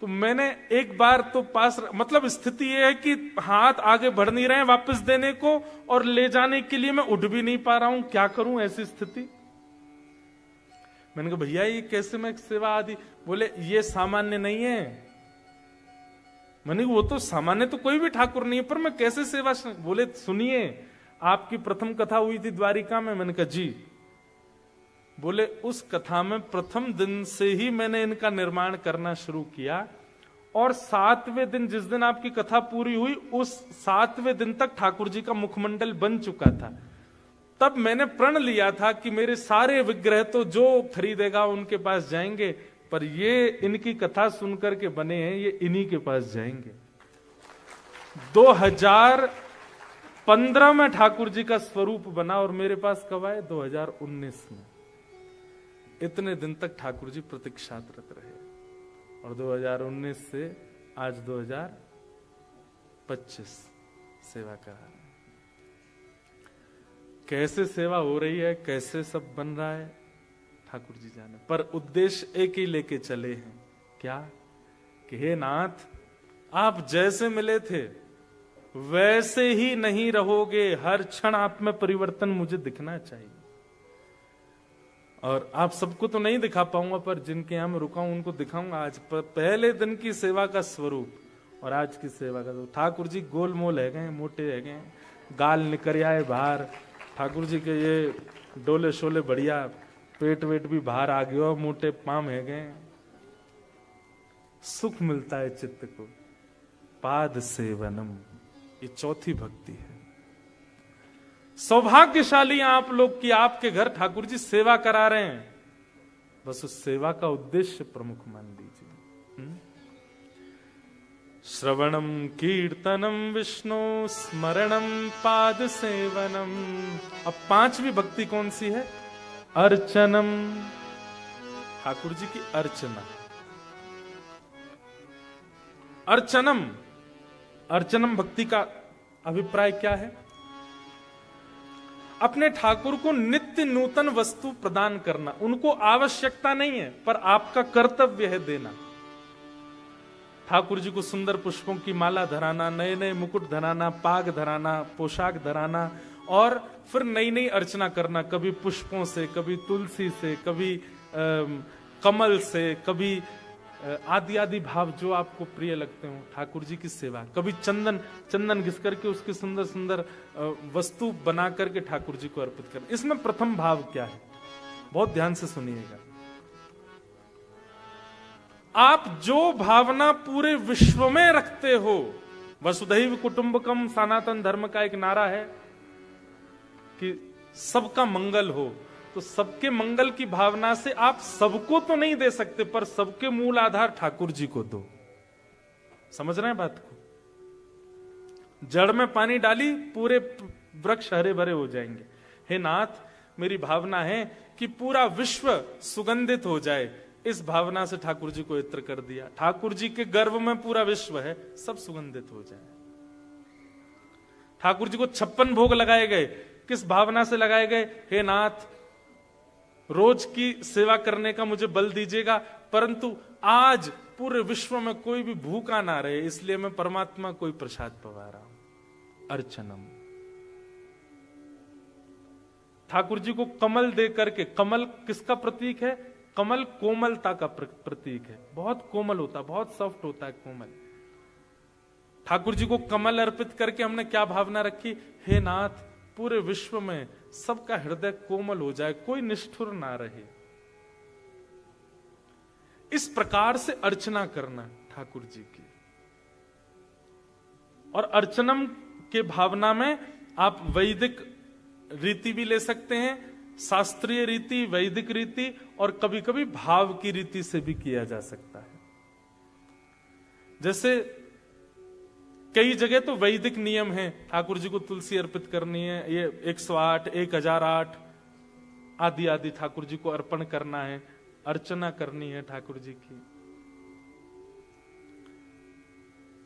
तो मैंने एक बार तो पास, मतलब स्थिति यह है कि हाथ आगे बढ़ नहीं रहे हैं वापस देने को, और ले जाने के लिए मैं उठ भी नहीं पा रहा हूं, क्या करूं ऐसी स्थिति? मैंने कहा भैया ये कैसे मैं सेवा आदि? बोले ये सामान्य नहीं है। मैंने वो तो सामान्य तो कोई भी ठाकुर नहीं है, पर मैं कैसे सेवा? बोले सुनिए, आपकी प्रथम कथा हुई थी द्वारिका में। मैंने कहा जी। बोले उस कथा में प्रथम दिन से ही मैंने इनका निर्माण करना शुरू किया, और 7वें दिन जिस दिन आपकी कथा पूरी हुई, उस 7वें दिन तक ठाकुर जी का मुखमंडल बन चुका था। तब मैंने प्रण लिया था कि मेरे सारे विग्रह तो जो खरीदेगा उनके पास जाएंगे, पर ये इनकी कथा सुनकर के बने हैं, ये इन्हीं के पास जाएंगे। 2015 में ठाकुर जी का स्वरूप बना, और मेरे पास कब आए? 2019 में। इतने दिन तक ठाकुर जी प्रतीक्षारत रहे, और 2019 से आज 2025 सेवा करा रहे हैं। कैसे सेवा हो रही है, कैसे सब बन रहा है, ठाकुर जी जाने। पर उद्देश्य एक ही लेके चले हैं, क्या? कि हे नाथ, आप जैसे मिले थे वैसे ही नहीं रहोगे, हर क्षण आप में परिवर्तन मुझे दिखना चाहिए। और आप सबको तो नहीं दिखा पाऊंगा, पर जिनके यहां मैं रुका हूं उनको दिखाऊंगा। आज पहले दिन की सेवा का स्वरूप और आज की सेवा का स्वरूप। ठाकुर जी गोलमोल है गए, मोटे है गए, गाल निकल आए बाहर। ठाकुर जी के ये डोले शोले बढ़िया, पेट वेट भी बाहर आ गया, मोटे पाम है गए। सुख मिलता है चित्त को। पाद सेवनम, ये चौथी भक्ति है। सौभाग्यशाली आप लोग कि आपके घर ठाकुर जी सेवा करा रहे हैं। बस उस सेवा का उद्देश्य प्रमुख मान लीजिए। श्रवणम कीर्तनम विष्णु स्मरणम पाद सेवनम। अब पांचवी भक्ति कौन सी है? अर्चनम, ठाकुर जी की अर्चना। अर्चनम, अर्चनम भक्ति का अभिप्राय क्या है? अपने ठाकुर को नित्य नूतन वस्तु प्रदान करना। उनको आवश्यकता नहीं है, पर आपका कर्तव्य है देना। ठाकुर जी को सुंदर पुष्पों की माला धराना, नए नए मुकुट धराना, पाग धराना, पोशाक धराना, और फिर नई नई अर्चना करना, कभी पुष्पों से, कभी तुलसी से, कभी कमल से, कभी आदि आदि भाव जो आपको प्रिय लगते हो। ठाकुर जी की सेवा, कभी चंदन घिस करके उसकी सुंदर सुंदर वस्तु बना करके ठाकुर जी को अर्पित कर। इसमें प्रथम भाव क्या है? बहुत ध्यान से सुनिएगा। आप जो भावना पूरे विश्व में रखते हो, वसुधैव कुटुंबकम सनातन धर्म का एक नारा है कि सबका मंगल हो, तो सबके मंगल की भावना से आप सबको तो नहीं दे सकते, पर सबके मूल आधार ठाकुर जी को दो। समझ रहे हैं बात को? जड़ में पानी डाली, पूरे वृक्ष हरे भरे हो जाएंगे। हे नाथ, मेरी भावना है कि पूरा विश्व सुगंधित हो जाए। इस भावना से ठाकुर जी को इत्र कर दिया। ठाकुर जी के गर्भ में पूरा विश्व है, सब सुगंधित हो जाए। ठाकुर जी को 56 भोग लगाए गए, किस भावना से लगाए गए? हे नाथ, रोज की सेवा करने का मुझे बल दीजिएगा, परंतु आज पूरे विश्व में कोई भी भूखा ना रहे, इसलिए मैं परमात्मा कोई प्रसाद पवा रहा हूं। अर्चनम। ठाकुर जी को कमल दे करके, कमल किसका प्रतीक है? कमल कोमलता का प्रतीक है, बहुत कोमल होता, बहुत सॉफ्ट होता है कोमल। ठाकुर जी को कमल अर्पित करके हमने क्या भावना रखी? हे नाथ, पूरे विश्व में सबका हृदय कोमल हो जाए, कोई निष्ठुर ना रहे। इस प्रकार से अर्चना करना ठाकुर जी की। और अर्चनम के भावना में आप वैदिक रीति भी ले सकते हैं, शास्त्रीय रीति, वैदिक रीति, और कभी कभी भाव की रीति से भी किया जा सकता है। जैसे कई जगह तो वैदिक नियम है, ठाकुर जी को तुलसी अर्पित करनी है, ये 108, 1008 आदि आदि ठाकुर जी को अर्पण करना है, अर्चना करनी है ठाकुर जी की।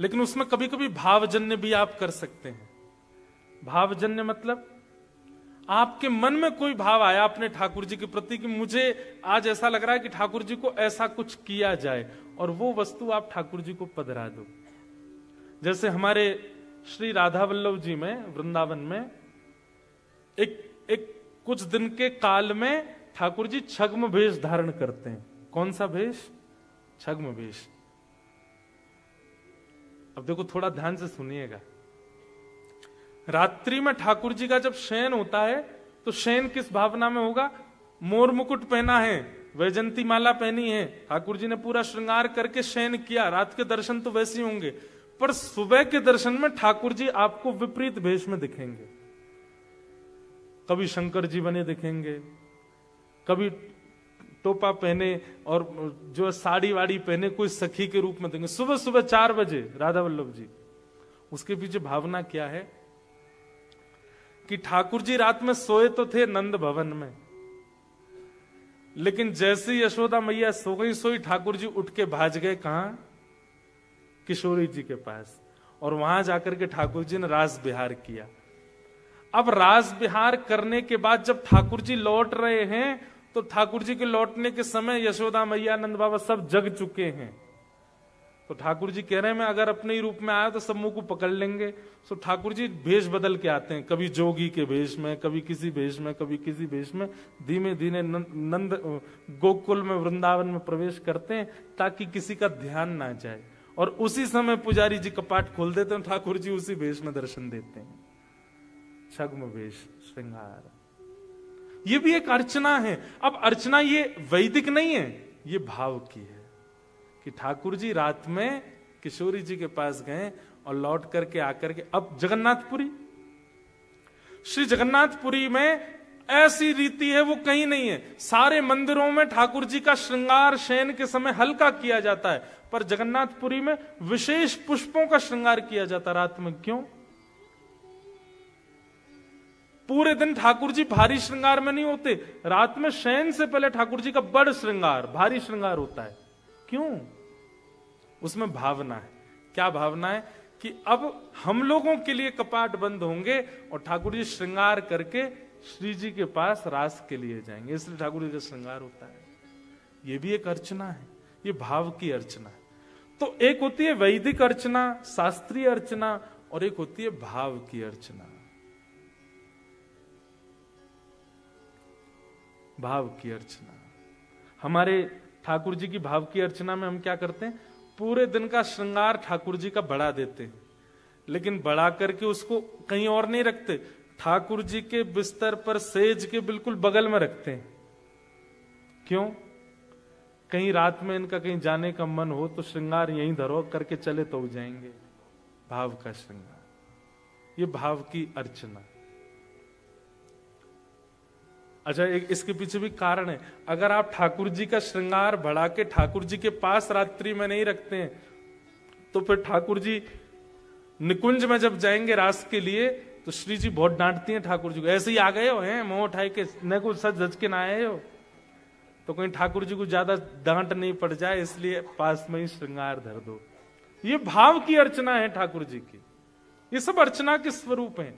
लेकिन उसमें कभी कभी भावजन्य भी आप कर सकते हैं। भावजन्य मतलब आपके मन में कोई भाव आया अपने ठाकुर जी के प्रति कि मुझे आज ऐसा लग रहा है कि ठाकुर जी को ऐसा कुछ किया जाए, और वो वस्तु आप ठाकुर जी को पधरा दो। जैसे हमारे श्री राधा वल्लभ जी में वृंदावन में एक कुछ दिन के काल में ठाकुर जी छग्म भेष धारण करते हैं। कौन सा भेष? छग्म भेष। अब देखो, थोड़ा ध्यान से सुनिएगा। रात्रि में ठाकुर जी का जब शयन होता है तो शयन किस भावना में होगा? मोर मुकुट पहना है, वैजंती माला पहनी है, ठाकुर जी ने पूरा श्रृंगार करके शयन किया। रात के दर्शन तो वैसे ही होंगे, पर सुबह के दर्शन में ठाकुर जी आपको विपरीत भेष में दिखेंगे। कभी शंकर जी बने दिखेंगे, कभी टोपा पहने और जो साड़ी वाड़ी पहने कोई सखी के रूप में देंगे। सुबह सुबह 4 बजे राधा वल्लभ जी। उसके पीछे भावना क्या है कि ठाकुर जी रात में सोए तो थे नंद भवन में, लेकिन जैसे यशोदा मैया सो गई सोई, ठाकुर जी उठ के भाज गए कहां? किशोरी जी के पास, और वहां जाकर के ठाकुर जी ने रास विहार किया। अब रास विहार करने के बाद जब ठाकुर जी लौट रहे हैं तो ठाकुर जी के लौटने के समय यशोदा मैया, नंद बाबा सब जग चुके हैं। तो ठाकुर जी कह रहे हैं मैं अगर अपने ही रूप में आया तो सब मुंह को पकड़ लेंगे। तो ठाकुर जी भेष बदल के आते हैं, कभी जोगी के भेष में, कभी किसी भेष में, कभी किसी भेष में, धीमे धीमे नंद गोकुल में, वृंदावन में प्रवेश करते हैं ताकि किसी का ध्यान ना जाए। और उसी समय पुजारी जी कपाट खोल देते हैं, ठाकुर जी उसी भेष में दर्शन देते हैं। छग्म भेष, श्रृंगार, ये भी एक अर्चना है। अब अर्चना ये वैदिक नहीं है, ये भाव की है कि ठाकुर जी रात में किशोरी जी के पास गए और लौट करके आकर के, अब जगन्नाथपुरी, श्री जगन्नाथपुरी में ऐसी रीति है वो कहीं नहीं है। सारे मंदिरों में ठाकुर जी का श्रृंगार शयन के समय हल्का किया जाता है, पर जगन्नाथपुरी में विशेष पुष्पों का श्रृंगार किया जाता रात में। क्यों? पूरे दिन ठाकुर जी भारी श्रृंगार में नहीं होते, रात में शयन से पहले ठाकुर जी का बड़ श्रृंगार, भारी श्रृंगार होता है। क्यों? उसमें भावना है। क्या भावना है? कि अब हम लोगों के लिए कपाट बंद होंगे और ठाकुर जी श्रृंगार करके श्री जी के पास रास के लिए जाएंगे, इसलिए ठाकुर जी का श्रृंगार होता है। ये भी एक अर्चना है, ये भाव की अर्चना है। तो एक होती है वैदिक अर्चना, शास्त्रीय अर्चना, और एक होती है भाव की अर्चना। भाव की अर्चना, हमारे ठाकुर जी की भाव की अर्चना में हम क्या करते हैं? पूरे दिन का श्रृंगार ठाकुर जी का बढ़ा देते हैं, लेकिन बढ़ा करके उसको कहीं और नहीं रखते, ठाकुर जी के बिस्तर पर सेज के बिल्कुल बगल में रखते हैं। क्यों? कहीं रात में इनका कहीं जाने का मन हो तो श्रृंगार यहीं धरो करके चले तो जाएंगे। भाव का श्रृंगार, ये भाव की अर्चना। अच्छा, इसके पीछे भी कारण है। अगर आप ठाकुर जी का श्रृंगार बढ़ा के ठाकुर जी के पास रात्रि में नहीं रखते हैं तो फिर ठाकुर जी निकुंज में जब जाएंगे रास के लिए तो श्री जी बहुत डांटती हैं ठाकुर जी को, ऐसे ही आ गए हो हैं मुंह उठाए के, न कुछ सच धज के ना आए हो। तो कहीं ठाकुर जी को ज्यादा डांट नहीं पड़ जाए, इसलिए पास में ही श्रृंगार धर दो। ये भाव की अर्चना है ठाकुर जी की, ये सब अर्चना के स्वरूप हैं।